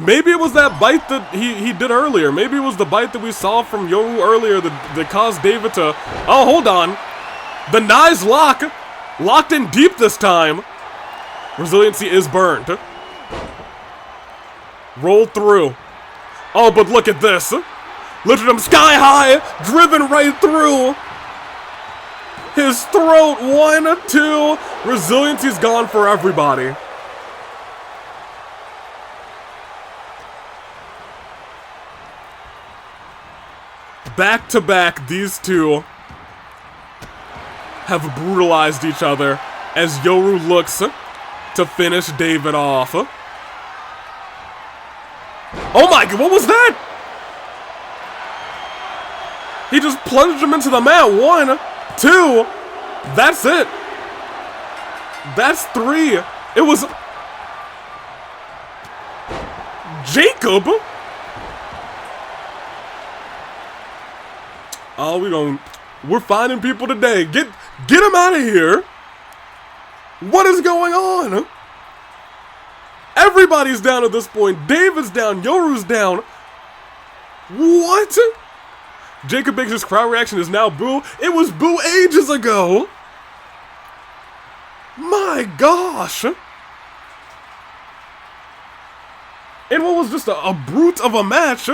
maybe it was that bite that he did earlier. Maybe it was the bite that we saw from Yoru earlier that caused David to... Oh, hold on. The nice lock. Locked in deep this time. Resiliency is burned. Rolled through. Oh, but look at this. Lifted him sky high. Driven right through. His throat. 1, 2. Resiliency's gone for everybody. Back to back, these two have brutalized each other as Yoru looks to finish David off. Oh my god, what was that? He just plunged him into the mat. 1, 2. That's it. That's 3. It was Jacob. Oh, we're finding people today. Get him out of here. What is going on? Everybody's down at this point. David's down. Yoru's down. What? Jacob Biggs' crowd reaction is now boo. It was boo ages ago. My gosh. And what was just a brute of a match.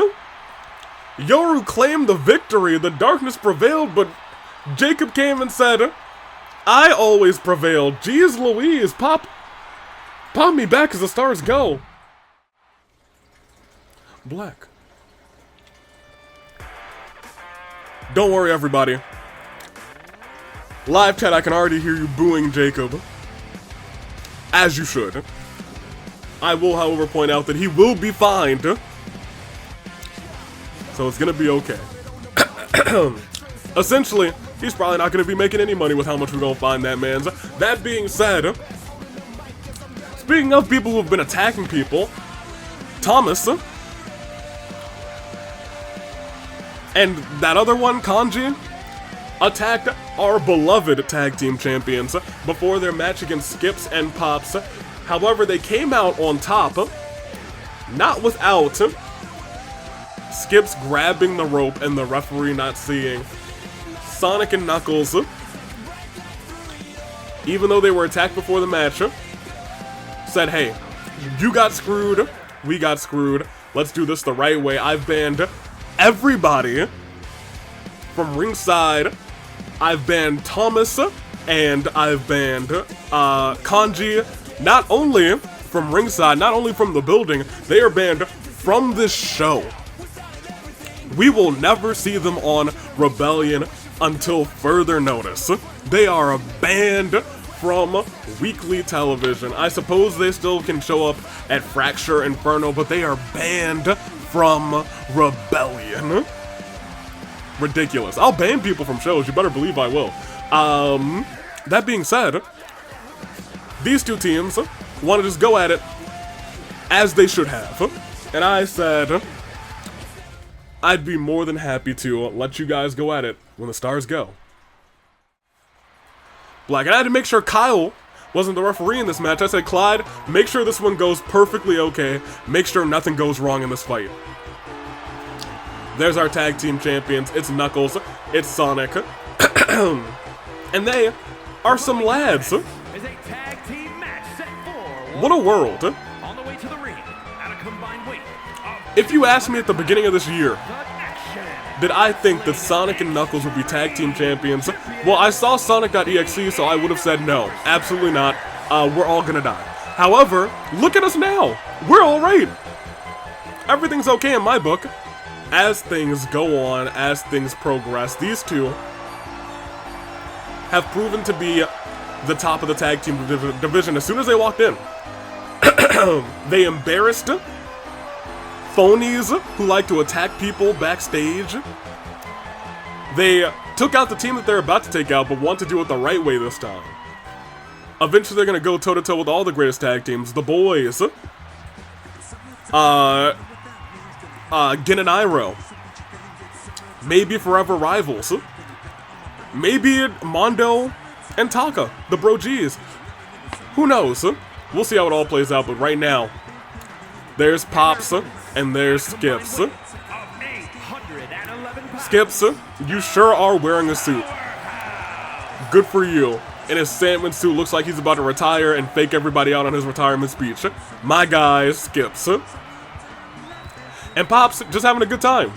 Yoru claimed the victory. The darkness prevailed, but Jacob came and said, I always prevail. Jeez Louise, pop me back as the stars go. Black. Don't worry, everybody. Live chat, I can already hear you booing Jacob. As you should. I will, however, point out that he will be fined. So it's gonna be okay. Essentially, he's probably not gonna be making any money with how much we're gonna find that man's. That being said, speaking of people who have been attacking people, Thomas and that other one, Kanji, attacked our beloved tag team champions before their match against Skips and Pops. However, they came out on top, not without Skips grabbing the rope and the referee not seeing. Sonic and Knuckles, even though they were attacked before the match, said, hey, you got screwed, we got screwed, let's do this the right way. I've banned everybody from ringside. I've banned Thomas, and I've banned Kanji, not only from ringside, not only from the building, they are banned from this show. We will never see them on Rebellion until further notice. They are banned from weekly television. I suppose they still can show up at Fracture Inferno, but they are banned from Rebellion. Ridiculous. I'll ban people from shows, you better believe I will. That being said, these two teams want to just go at it as they should have. And I said, I'd be more than happy to let you guys go at it when the stars go. Black, and I had to make sure Kyle wasn't the referee in this match. I said, Clyde, make sure this one goes perfectly okay. Make sure nothing goes wrong in this fight. There's our tag team champions. It's Knuckles. It's Sonic. And they are some lads. What a world. On the way to the ring at a combined weight. If you asked me at the beginning of this year, did I think that Sonic and Knuckles would be tag team champions? Well, I saw Sonic.exe, so I would have said no. Absolutely not. We're all gonna die. However, look at us now. We're alright. Everything's okay in my book. As things go on, as things progress, these two have proven to be the top of the tag team division as soon as they walked in. They embarrassed phonies who like to attack people backstage. They took out the team that they're about to take out, but want to do it the right way this time. Eventually they're gonna go toe-to-toe with all the greatest tag teams. The boys. Gin and Iroh. Maybe forever rivals. Maybe Mondo and Taka, the Bro Gs. Who knows? We'll see how it all plays out, but right now, there's Pops and there's Skips. Skips, you sure are wearing a suit. Good for you. In his Sandman suit, looks like he's about to retire and fake everybody out on his retirement speech. My guy, Skips. And Pops just having a good time.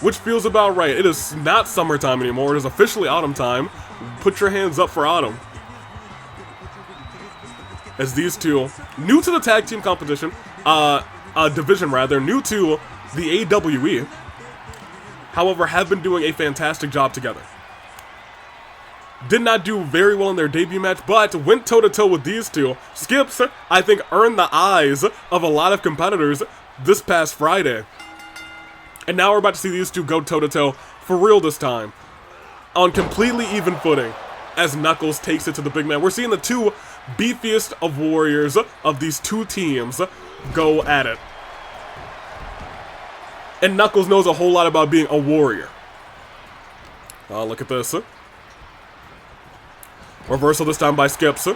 Which feels about right. It is not summertime anymore. It is officially autumn time. Put your hands up for autumn. As these two, new to the tag team competition, division rather, new to the AWE, however, have been doing a fantastic job together. Did not do very well in their debut match, but went toe-to-toe with these two. Skips, I think, earned the eyes of a lot of competitors this past Friday. And now we're about to see these two go toe-to-toe for real this time. On completely even footing, as Knuckles takes it to the big man. We're seeing the two beefiest of warriors of these two teams go at it. And Knuckles knows a whole lot about being a warrior. Look at this. Reversal this time by Skips.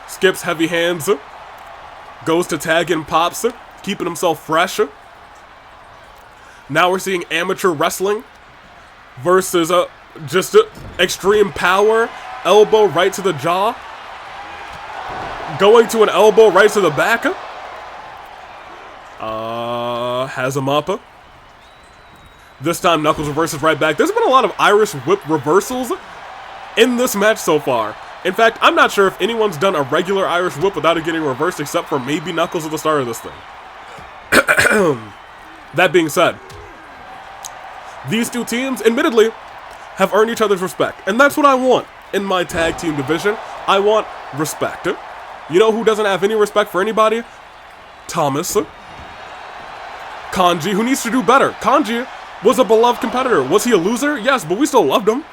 Skips heavy hands. Goes to tag in Pops, keeping himself fresh. Now we're seeing amateur wrestling versus just extreme power. Elbow right to the jaw. Going to an elbow right to the back. Has him up. This time Knuckles reverses right back. There's been a lot of Irish whip reversals in this match so far. In fact, I'm not sure if anyone's done a regular Irish whip without it getting reversed except for maybe Knuckles at the start of this thing. That being said, these two teams, admittedly, have earned each other's respect. And that's what I want in my tag team division. I want respect. You know who doesn't have any respect for anybody? Thomas. Kanji, who needs to do better. Kanji was a beloved competitor. Was he a loser? Yes, but we still loved him.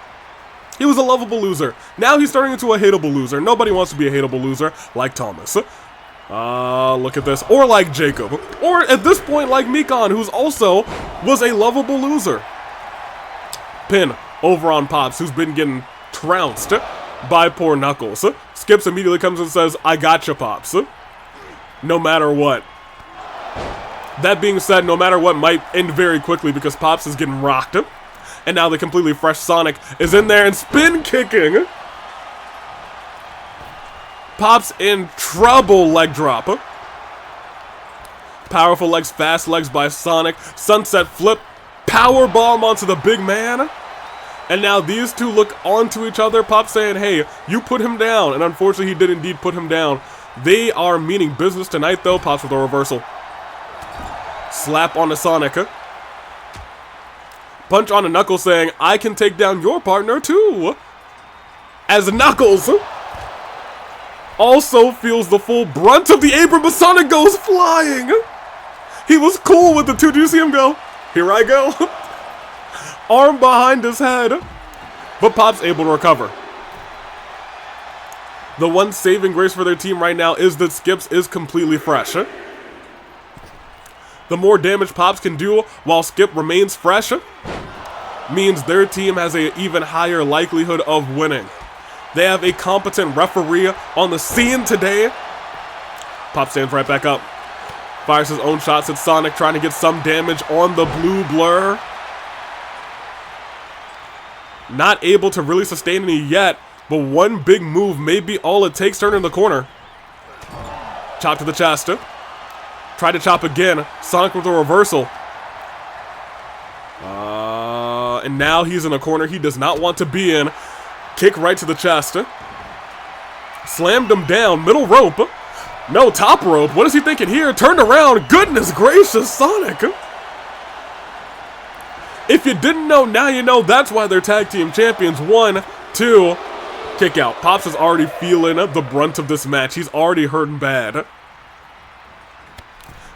He was a lovable loser. Now he's turning into a hateable loser. Nobody wants to be a hateable loser like Thomas. Look at this. Or like Jacob. Or at this point like Mikon, who's also was a lovable loser. Pin over on Pops, who's been getting trounced by poor Knuckles. Skips immediately comes and says, I gotcha, Pops. No matter what. That being said, no matter what might end very quickly because Pops is getting rocked. And now the completely fresh Sonic is in there and spin kicking. Pops in trouble, leg drop. Powerful legs, fast legs by Sonic. Sunset flip, power bomb onto the big man. And now these two look onto each other. Pops saying, hey, you put him down. And unfortunately, he did indeed put him down. They are meaning business tonight, though. Pops with a reversal. Slap on the Sonic. Punch on a Knuckles saying, I can take down your partner too. As Knuckles also feels the full brunt of the apron, but Sonic goes flying. He was cool with the two. Do you see him go? Here I go. Arm behind his head. But Pop's able to recover. The one saving grace for their team right now is that Skips is completely fresh. The more damage Pops can do while Skip remains fresh means their team has an even higher likelihood of winning. They have a competent referee on the scene today. Pop stands right back up. Fires his own shots at Sonic, trying to get some damage on the blue blur. Not able to really sustain any yet, but one big move may be all it takes. Turning the corner. Chop to the chest. Try to chop again. Sonic with a reversal. And now he's in a corner he does not want to be in. Kick right to the chest. Slammed him down. Middle rope. No, top rope. What is he thinking here? Turned around. Goodness gracious, Sonic. If you didn't know, now you know. That's why they're tag team champions. 1, 2, kick out. Pops is already feeling the brunt of this match. He's already hurting bad.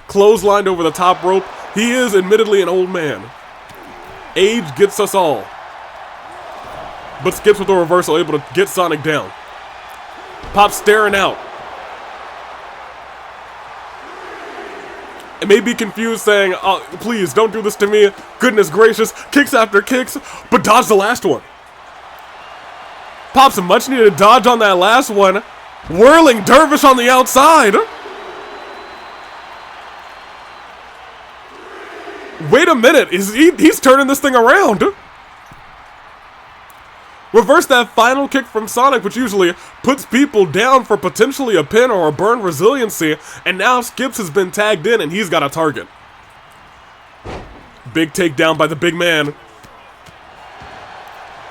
Clotheslined over the top rope. He is admittedly an old man. Age gets us all. But Skips with a reversal, able to get Sonic down. Pop staring out. It may be confused saying, oh, please don't do this to me. Goodness gracious. Kicks after kicks, but dodge the last one. Pops a much needed dodge on that last one. Whirling dervish on the outside. Wait a minute, he's turning this thing around. Reverse that final kick from Sonic, which usually puts people down for potentially a pin or a burn resiliency, and now Skips has been tagged in and he's got a target. Big takedown by the big man.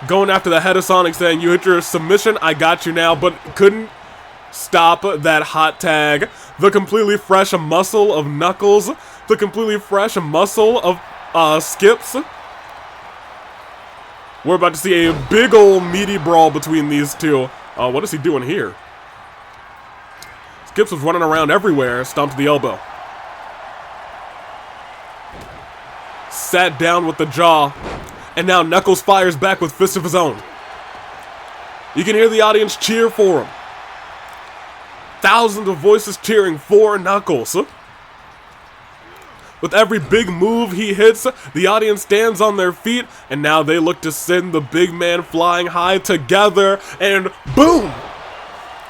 Going after the head of Sonic, saying, you hit your submission, I got you now, but couldn't stop that hot tag. The completely fresh muscle of Knuckles, the completely fresh muscle of Skips. We're about to see a big old meaty brawl between these two. What is he doing here? Skips was running around everywhere, stomped to the elbow. Sat down with the jaw, and now Knuckles fires back with fist of his own. You can hear the audience cheer for him. Thousands of voices cheering for Knuckles. With every big move he hits, the audience stands on their feet, and now they look to send the big man flying high together, and boom!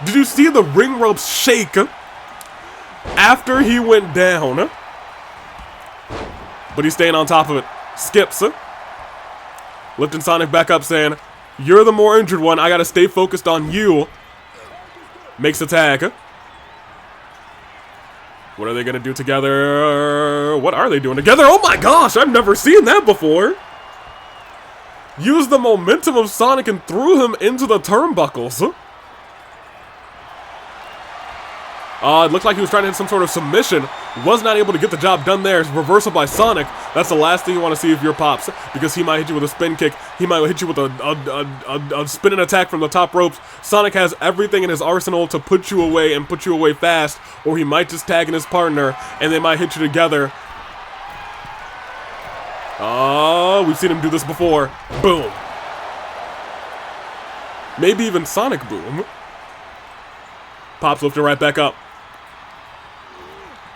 Did you see the ring ropes shake after he went down? But he's staying on top of it. Skips. Lifting Sonic back up, saying, you're the more injured one, I gotta stay focused on you. Makes a tag. What are they gonna do together? What are they doing together? Oh my gosh, I've never seen that before. Used the momentum of Sonic and threw him into the turnbuckles. It looked like he was trying to hit some sort of submission. Was not able to get the job done there. Reversal by Sonic. That's the last thing you want to see if you're Pops, because he might hit you with a spin kick. He might hit you with a spinning attack from the top ropes. Sonic has everything in his arsenal to put you away and put you away fast, or he might just tag in his partner and they might hit you together. We've seen him do this before. Boom. Maybe even Sonic Boom. Pops lifted right back up.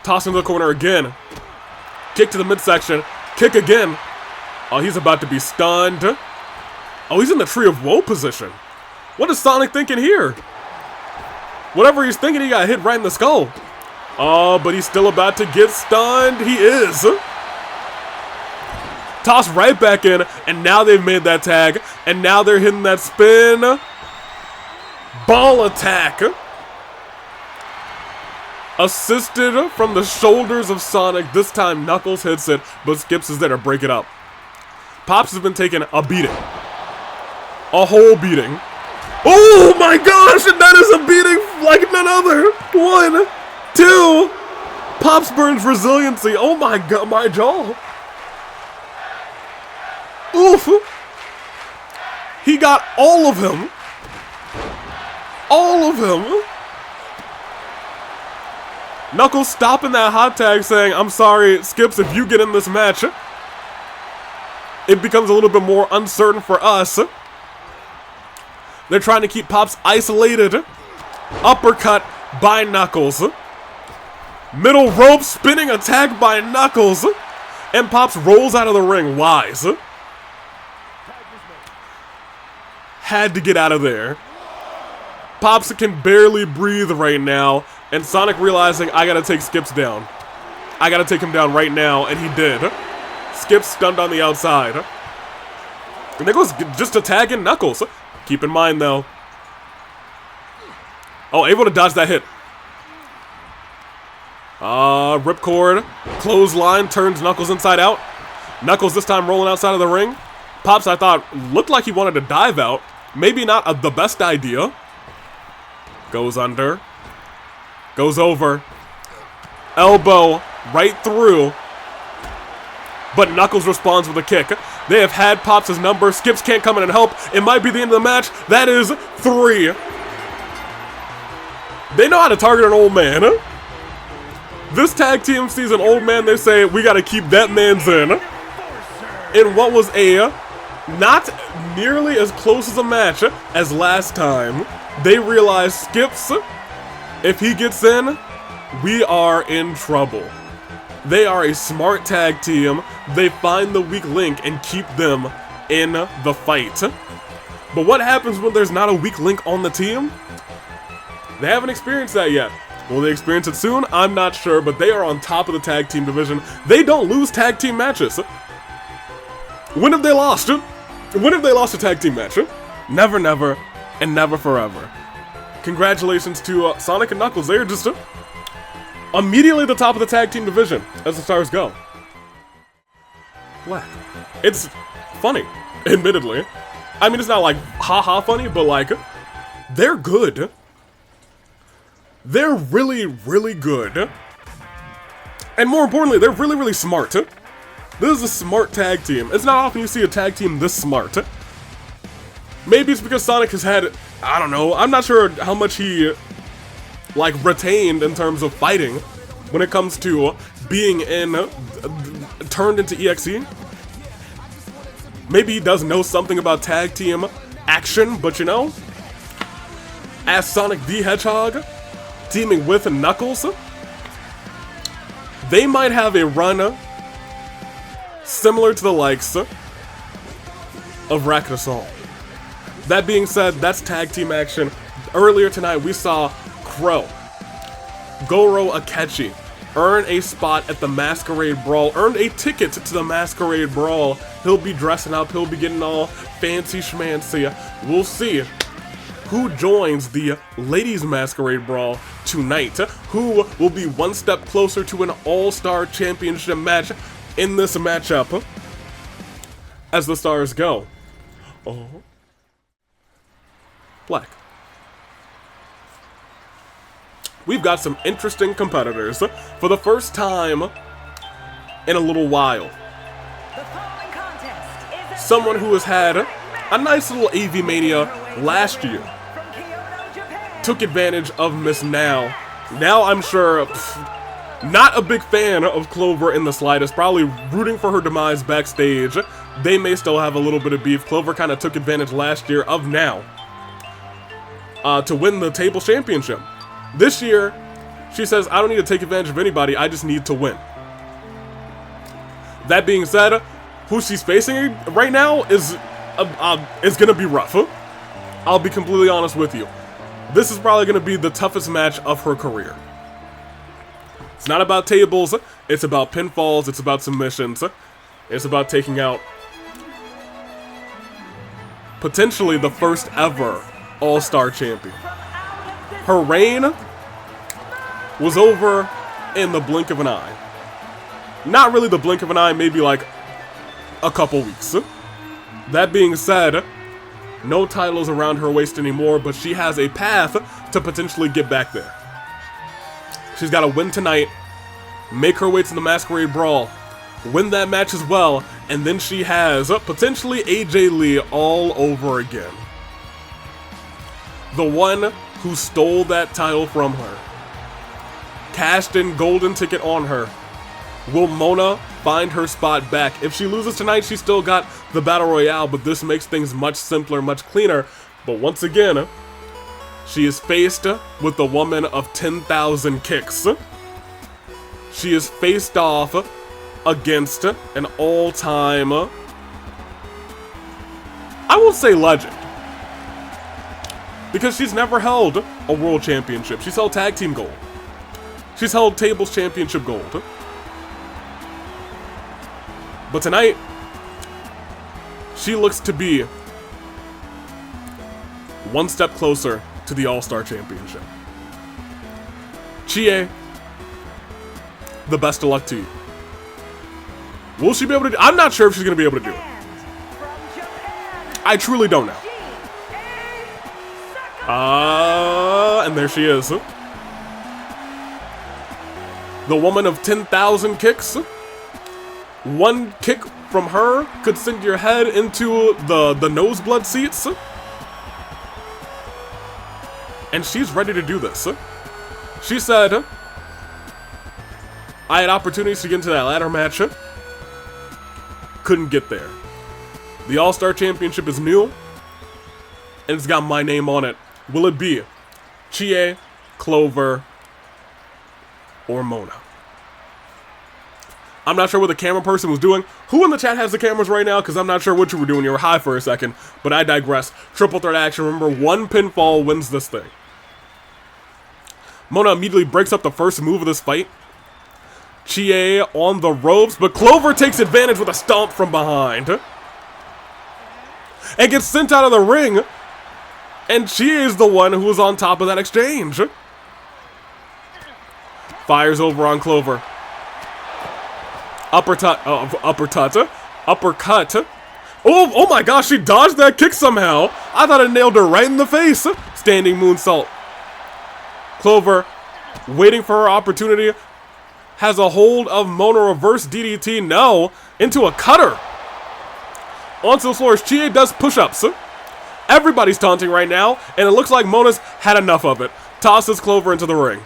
Toss into the corner again. Kick to the midsection. Kick again. Oh, he's about to be stunned. Oh, he's in the Tree of Woe position. What is Sonic thinking here? Whatever he's thinking, he got hit right in the skull. Oh, but he's still about to get stunned. He is. Toss right back in, and now they've made that tag, and now they're hitting that spin. Ball attack. Assisted from the shoulders of Sonic. This time Knuckles hits it, but Skips is there to break it up. Pops has been taking a beating. A whole beating. Oh my gosh, and that is a beating like none other. 1, 2. Pops burns resiliency. Oh my god, my jaw. Oof. He got all of him. All of him. Knuckles stopping that hot tag, saying, I'm sorry, Skips, if you get in this match, it becomes a little bit more uncertain for us. They're trying to keep Pops isolated. Uppercut by Knuckles. Middle rope spinning attack by Knuckles. And Pops rolls out of the ring. Wise. Had to get out of there. Pops can barely breathe right now. And Sonic realizing, I gotta take Skips down. I gotta take him down right now, and he did. Skips stunned on the outside. And there goes just a tag in Knuckles. Keep in mind, though. Oh, able to dodge that hit. Ripcord. Clothesline turns Knuckles inside out. Knuckles this time rolling outside of the ring. Pops, I thought, looked like he wanted to dive out. Maybe not the best idea. Goes under. Goes over. Elbow right through. But Knuckles responds with a kick. They have had Pops' number. Skips can't come in and help. It might be the end of the match. That is 3. They know how to target an old man. This tag team sees an old man. They say, we got to keep that man's in. In what was a not nearly as close as a match as last time. They realize Skips, if he gets in, we are in trouble. They are a smart tag team. They find the weak link and keep them in the fight. But what happens when there's not a weak link on the team? They haven't experienced that yet. Will they experience it soon? I'm not sure, but they are on top of the tag team division. They don't lose tag team matches. When have they lost? When have they lost a tag team match? Never, never, and never forever. Congratulations to Sonic and Knuckles. They are just immediately at the top of the tag team division as the stars go. Black. It's funny, admittedly. I mean, it's not like haha funny, but like, they're good. They're really, really good. And more importantly, they're really, really smart. This is a smart tag team. It's not often you see a tag team this smart. Maybe it's because Sonic has had, I don't know, I'm not sure how much he, like, retained in terms of fighting when it comes to being turned into EXE. Maybe he does know something about tag team action, but you know, as Sonic the Hedgehog teaming with Knuckles, they might have a run similar to the likes of Racket or Solm. That being said, that's tag team action. Earlier tonight, we saw Crow, Goro Akechi, earn a spot at the Masquerade Brawl, earned a ticket to the Masquerade Brawl. He'll be dressing up, he'll be getting all fancy schmancy. We'll see who joins the Ladies Masquerade Brawl tonight, who will be one step closer to an All-Star Championship match in this matchup as the stars go. Oh. Black. We've got some interesting competitors for the first time in a little while. Someone who has had a nice little AV Mania last year took advantage of Miss Now. Now I'm sure, not a big fan of Clover in the slightest, probably rooting for her demise backstage. They may still have a little bit of beef. Clover kind of took advantage last year of Now to win the table championship. This year, she says, I don't need to take advantage of anybody, I just need to win. That being said, who she's facing right now is gonna be rough. I'll be completely honest with you. This is probably gonna be the toughest match of her career. It's not about tables, it's about pinfalls, it's about submissions, it's about taking out potentially the first ever All-Star champion. Her reign was over in the blink of an eye. Not really the blink of an eye, maybe like a couple weeks. That being said, no titles around her waist anymore, but she has a path to potentially get back there. She's got to win tonight, make her way to the Masquerade Brawl, win that match as well, and then she has potentially AJ Lee all over again. The one who stole that title from her, cashed in golden ticket on her. Will Mona find her spot back? If she loses tonight, she still got the Battle Royale, but this makes things much simpler, much cleaner. But once again, she is faced with the woman of 10,000 kicks. She is faced off against an all-time, I won't say legend, because she's never held a world championship. She's held tag team gold. She's held tables championship gold. But tonight, she looks to be one step closer to the All-Star Championship. Chie, the best of luck to you. Will she be able to do it? I'm not sure if she's going to be able to do it. I truly don't know. And there she is. The woman of 10,000 kicks. One kick from her could send your head into the nosebleed seats. And she's ready to do this. She said, I had opportunities to get into that ladder match. Couldn't get there. The All-Star Championship is new. And it's got my name on it. Will it be Chie, Clover, or Mona? I'm not sure what the camera person was doing. Who in the chat has the cameras right now? Because I'm not sure what you were doing. You were high for a second. But I digress. Triple threat action. Remember, one pinfall wins this thing. Mona immediately breaks up the first move of this fight. Chie on the ropes, but Clover takes advantage with a stomp from behind. And gets sent out of the ring. And Chie is the one who is on top of that exchange. Fires over on Clover. Uppercut. Oh my gosh, she dodged that kick somehow. I thought it nailed her right in the face. Standing moonsault. Clover, waiting for her opportunity, has a hold of Mona, reverse DDT, no, into a cutter. Onto the floor as Chie does push-ups. Everybody's taunting right now, and it looks like Mona's had enough of it. Tosses Clover into the ring.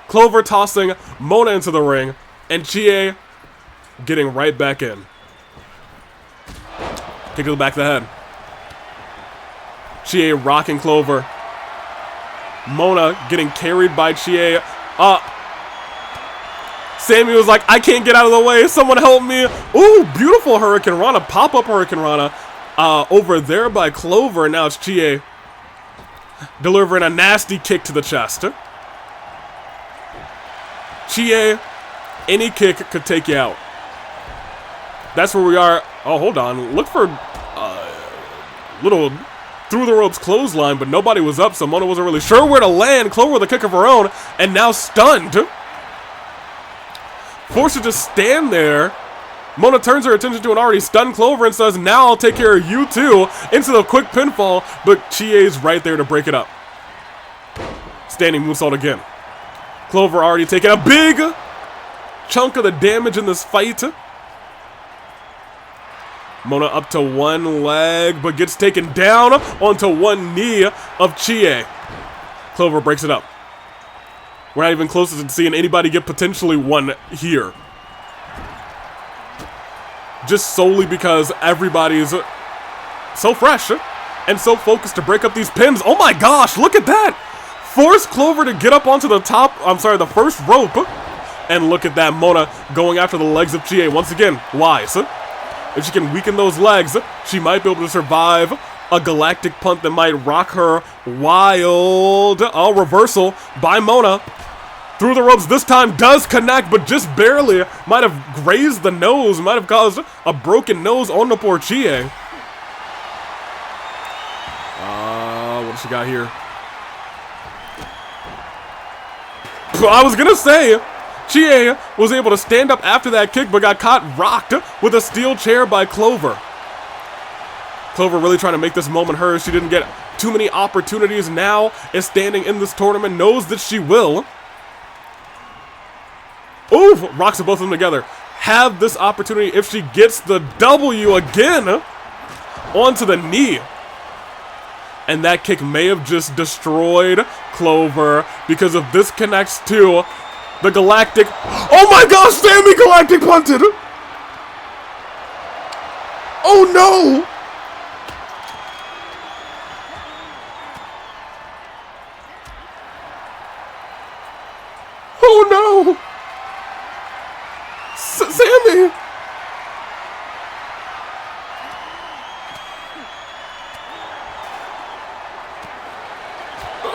Clover tossing Mona into the ring, and Chie getting right back in. Kick to the back of the head. Chie rocking Clover. Mona getting carried by Chie. Sammy was like, I can't get out of the way. Someone help me. Ooh, beautiful Hurricane Rana. Pop-up Hurricane Rana. Over there by Clover. Now it's Chie delivering a nasty kick to the chest. Chie, any kick could take you out. That's where we are. Oh, hold on. Look for little through the ropes clothesline, but nobody was up, so Mona wasn't really sure where to land. Clover with a kick of her own, and now stunned. Forced to just stand there. Mona turns her attention to an already stunned Clover and says, now I'll take care of you too, into the quick pinfall, but Chie's right there to break it up. Standing moonsault again. Clover already taking a big chunk of the damage in this fight. Mona up to one leg, but gets taken down onto one knee of Chie. Clover breaks it up. We're not even close to seeing anybody get potentially one here. Just solely because everybody's so fresh and so focused to break up these pins. Oh my gosh, look at that! Force Clover to get up onto the the first rope. And look at that, Mona going after the legs of Chie. Once again, wise. If she can weaken those legs, she might be able to survive a galactic punt that might rock her wild. Oh, reversal by Mona. Through the ropes this time, does connect, but just barely. Might have grazed the nose, might have caused a broken nose on the poor Chie. What does she got here? I was gonna say, Chie was able to stand up after that kick, but got caught rocked with a steel chair by Clover. Clover really trying to make this moment hers. She didn't get too many opportunities. Now is standing in this tournament, knows that she will. Ooh, rocks both of them together. Have this opportunity if she gets the W again onto the knee. And that kick may have just destroyed Clover because if this connects to the Galactic. Oh my gosh, Sammy Galactic punted! Oh no! Oh no! Sammy!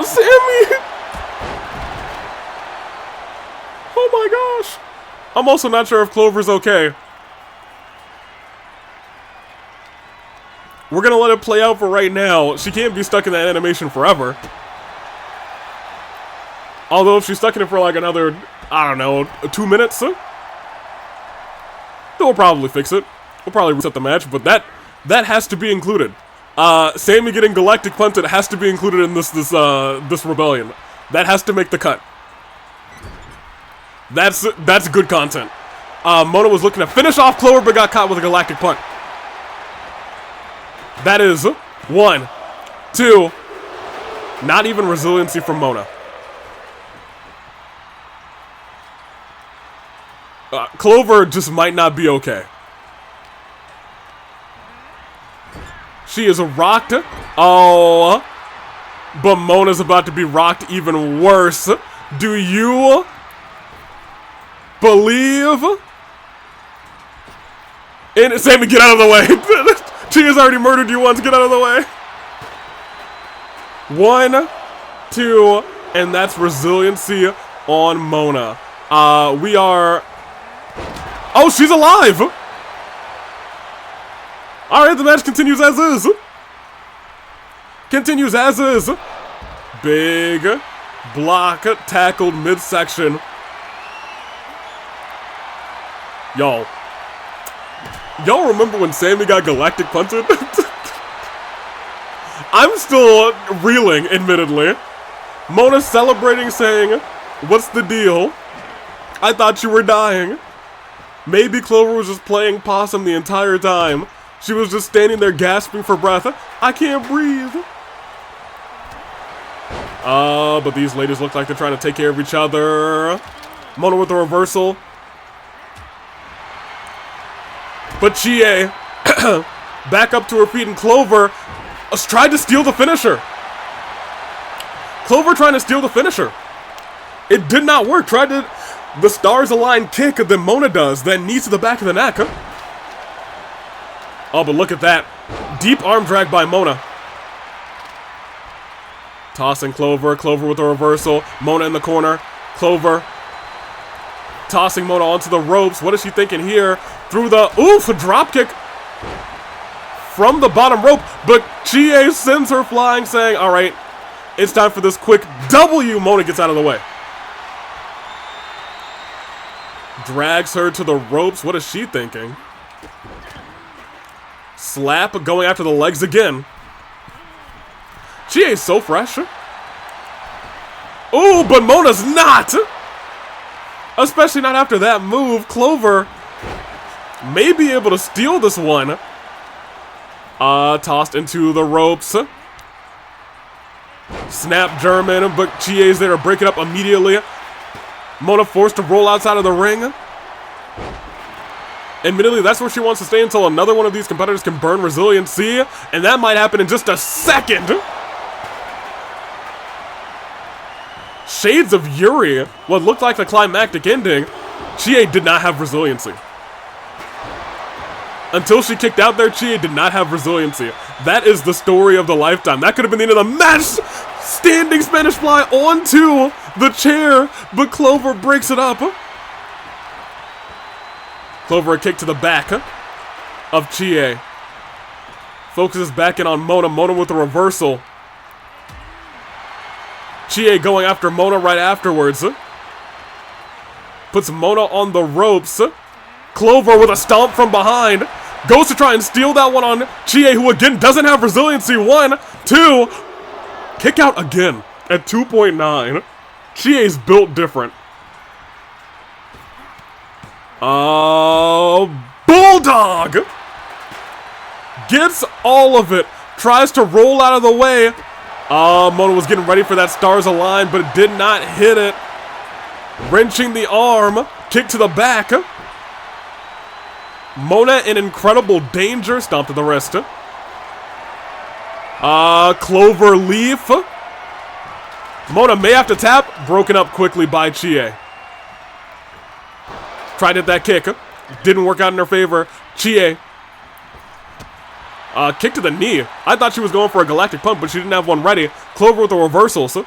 Sammy! Oh my gosh! I'm also not sure if Clover's okay. We're gonna let it play out for right now. She can't be stuck in that animation forever. Although if she's stuck in it for like another, I don't know, 2 minutes, then we'll probably fix it. We'll probably reset the match, but that has to be included. Sammy getting Galactic punted has to be included in this rebellion. That has to make the cut. That's good content. Mono was looking to finish off Clover, but got caught with a Galactic punt. That is 1, 2. Not even resiliency from Mona. Clover just might not be okay. She is rocked. Oh. But Mona's about to be rocked even worse. Do you believe? And Sammy, get out of the way. She has already murdered you once. Get out of the way. 1, 2, and that's resiliency on Mona. We are... Oh, she's alive! Alright, the match continues as is. Continues as is. Big block tackled midsection. Y'all remember when Sammy got galactic punted? I'm still reeling, admittedly. Mona celebrating, saying, "What's the deal? I thought you were dying." Maybe Clover was just playing possum the entire time. She was just standing there gasping for breath. I can't breathe. But these ladies look like they're trying to take care of each other. Mona with the reversal. But Chie back up to her feet, and Clover tried to steal the finisher. Clover trying to steal the finisher. It did not work. Tried to the stars align kick that Mona does, then knees to the back of the neck. Oh, but look at that. Deep arm drag by Mona. Tossing Clover. Clover with a reversal. Mona in the corner. Clover tossing Mona onto the ropes. What is she thinking here? Through the... Oof! A drop kick from the bottom rope. But Chie sends her flying, saying, alright, it's time for this quick W. Mona gets out of the way. Drags her to the ropes. What is she thinking? Slap going after the legs again. Chie's so fresh. Ooh, but Mona's not! Especially not after that move. Clover may be able to steal this one. Tossed into the ropes. Snap German, but Chie's there to break it up immediately. Mona forced to roll outside of the ring. Admittedly, that's where she wants to stay until another one of these competitors can burn resiliency, and that might happen in just a second. Shades of Yuri, what looked like the climactic ending. Chie did not have resiliency. Until she kicked out there, Chie did not have resiliency. That is the story of the lifetime. That could have been the end of the match. Standing Spanish fly onto the chair, but Clover breaks it up. Clover a kick to the back of Chie. Focuses back in on Mona. Mona with a reversal. Chie going after Mona right afterwards. Puts Mona on the ropes. Clover with a stomp from behind. Goes to try and steal that one on Chie, who again doesn't have resiliency. 1, 2. Kick out again at 2.9. Chie's built different. Bulldog! Gets all of it. Tries to roll out of the way. Mona was getting ready for that Stars Align, but it did not hit it. Wrenching the arm. Kick to the back. Mona in incredible danger. Stomp to the wrist. Clover Leaf. Mona may have to tap. Broken up quickly by Chie. Tried to hit that kick. Didn't work out in her favor. Chie. Kick to the knee. I thought she was going for a galactic pump, but she didn't have one ready. Clover with a reversal. So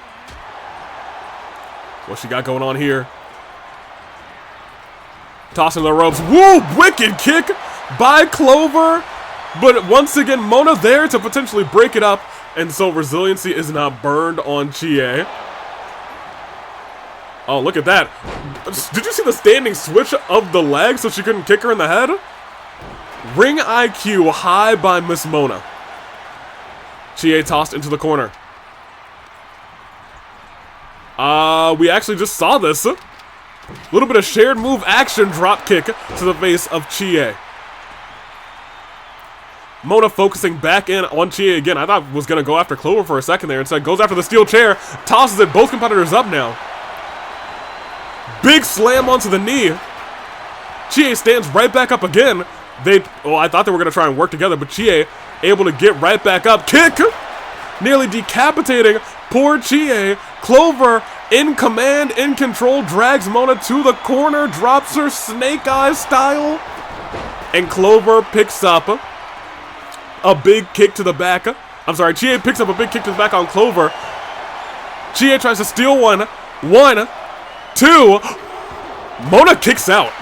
what she got going on here? Tossing the ropes. Woo! Wicked kick by Clover. But once again, Mona there to potentially break it up. And so resiliency is not burned on Chie. Oh, look at that. Did you see the standing switch of the leg so she couldn't kick her in the head? Ring IQ high by Miss Mona. Chie tossed into the corner. We actually just saw this. A little bit of shared move action drop kick to the face of Chie. Mona focusing back in on Chie again. I thought was going to go after Clover for a second there. Instead goes after the steel chair. Tosses it. Both competitors up now. Big slam onto the knee. Chie stands right back up again. I thought they were going to try and work together, but Chie able to get right back up. Kick! Nearly decapitating poor Chie. Clover in command, in control, drags Mona to the corner, drops her snake eyes style. And Clover picks up a big kick to the back. I'm sorry, Chie picks up a big kick to the back on Clover. Chie tries to steal one. 1, 2. Mona kicks out.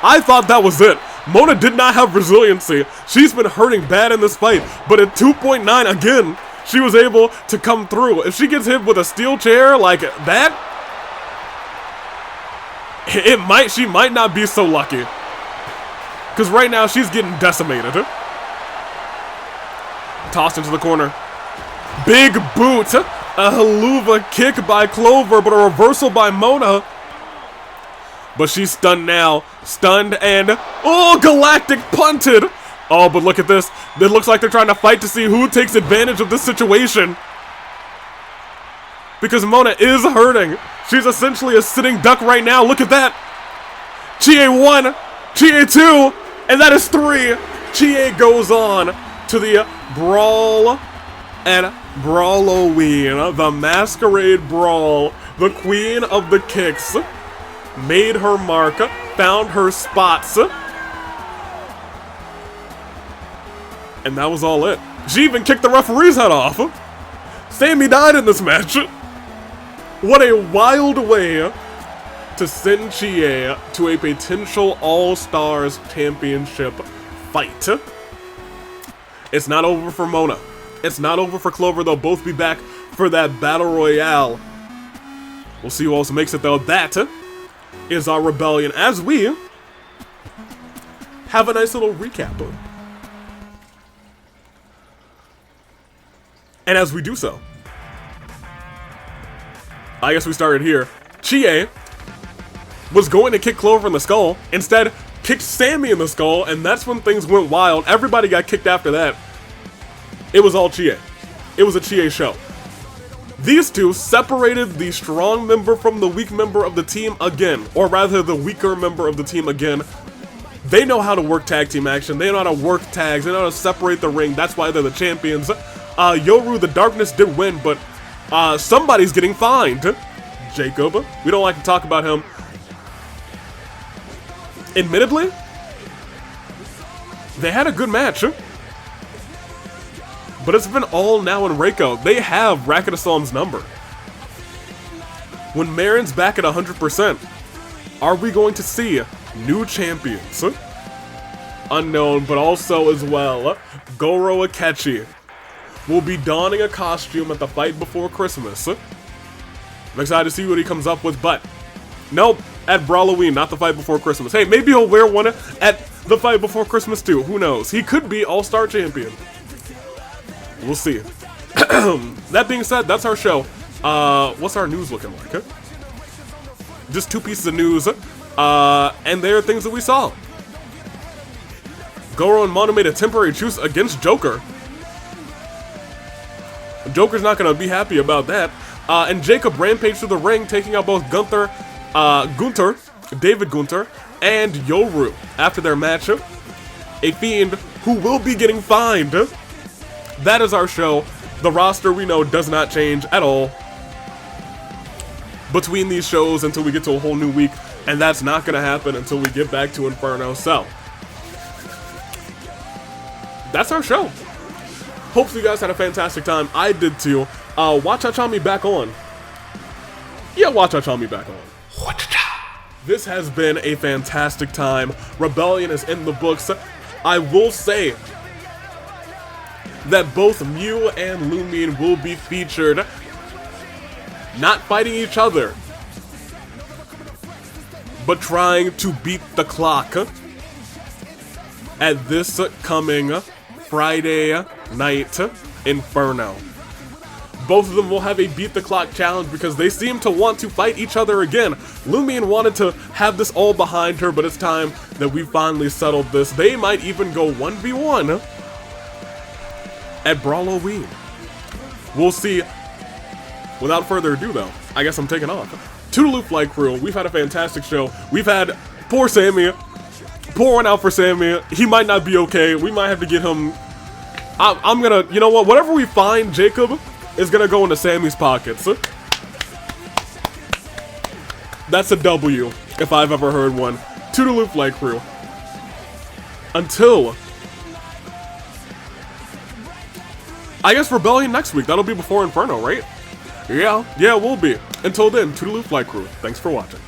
I thought that was it. Mona did not have resiliency. She's been hurting bad in this fight, but at 2.9 again, she was able to come through. If she gets hit with a steel chair like that, she might not be so lucky. Because right now, she's getting decimated. Tossed into the corner. Big boot. A haluva kick by Clover, but a reversal by Mona. But she's stunned now. Stunned and... oh, Galactic punted! Oh, but look at this. It looks like they're trying to fight to see who takes advantage of this situation. Because Mona is hurting. She's essentially a sitting duck right now. Look at that. Chie 1. Chie 2. And that is 3. Chie goes on to the Brawl and Brawloween. The Masquerade Brawl. The queen of the kicks. Made her mark. Found her spots. And that was all it. She even kicked the referee's head off. Sammy died in this match. What a wild way to send Chie to a potential All-Stars Championship fight. It's not over for Mona. It's not over for Clover. They'll both be back for that Battle Royale. We'll see who else makes it, though. That is our Rebellion as we have a nice little recap. And as we do so, I guess we started here. Chie was going to kick Clover in the skull. Instead, kicked Sammy in the skull, and that's when things went wild. Everybody got kicked after that. It was all Chie. It was a Chie show. These two separated the strong member from the weak member of the team again. Or rather, the weaker member of the team again. They know how to work tag team action. They know how to work tags. They know how to separate the ring. That's why they're the champions. Yoru, the Darkness, did win, but somebody's getting fined. Jacob. We don't like to talk about him. Admittedly, they had a good match. But it's been all now in Reko. They have Racket of Solm's number. When Merrin's back at 100%, are we going to see new champions? Unknown, but also as well, Goro Akechi will be donning a costume at the fight before Christmas. I'm excited to see what he comes up with, but nope, at Brawloween, not the fight before Christmas. Hey, maybe he'll wear one at the fight before Christmas too. Who knows? He could be All-Star Champion. We'll see. That being said, that's our show. What's our news looking like? Just 2 pieces of news. And there are things that we saw. Goro and Mondo made a temporary truce against Joker. Joker's not going to be happy about that. And Jacob rampaged through the ring, taking out both Gunter, David Gunter, and Yoru after their match. A Fiend who will be getting fined. That is our show. The roster, we know, does not change at all between these shows until we get to a whole new week, and that's not going to happen until we get back to Inferno. So, that's our show. Hopefully you guys had a fantastic time. I did too. Watch me back on. Yeah, watch me back on. This has been a fantastic time. Rebellion is in the books. I will say that both Mew and Lumion will be featured, not fighting each other, but trying to beat the clock at this coming Friday night Inferno. Both of them will have a beat the clock challenge because they seem to want to fight each other again. Lumion wanted to have this all behind her, but it's time that we finally settled this. They might even go 1v1 at Brawloween. We'll see. Without further ado, though, I guess I'm taking off. Toodaloo Flight Crew, we've had a fantastic show. We've had poor Sammy. Pour one out for Sammy. He might not be okay. We might have to get him. I'm gonna, you know what? Whatever we find, Jacob is gonna go into Sammy's pockets. That's a W, if I've ever heard one. Toodaloo Flight Crew. Until I guess Rebellion next week. That'll be before Inferno, right? Yeah, we'll be. Until then, toodaloo, Flight Crew. Thanks for watching.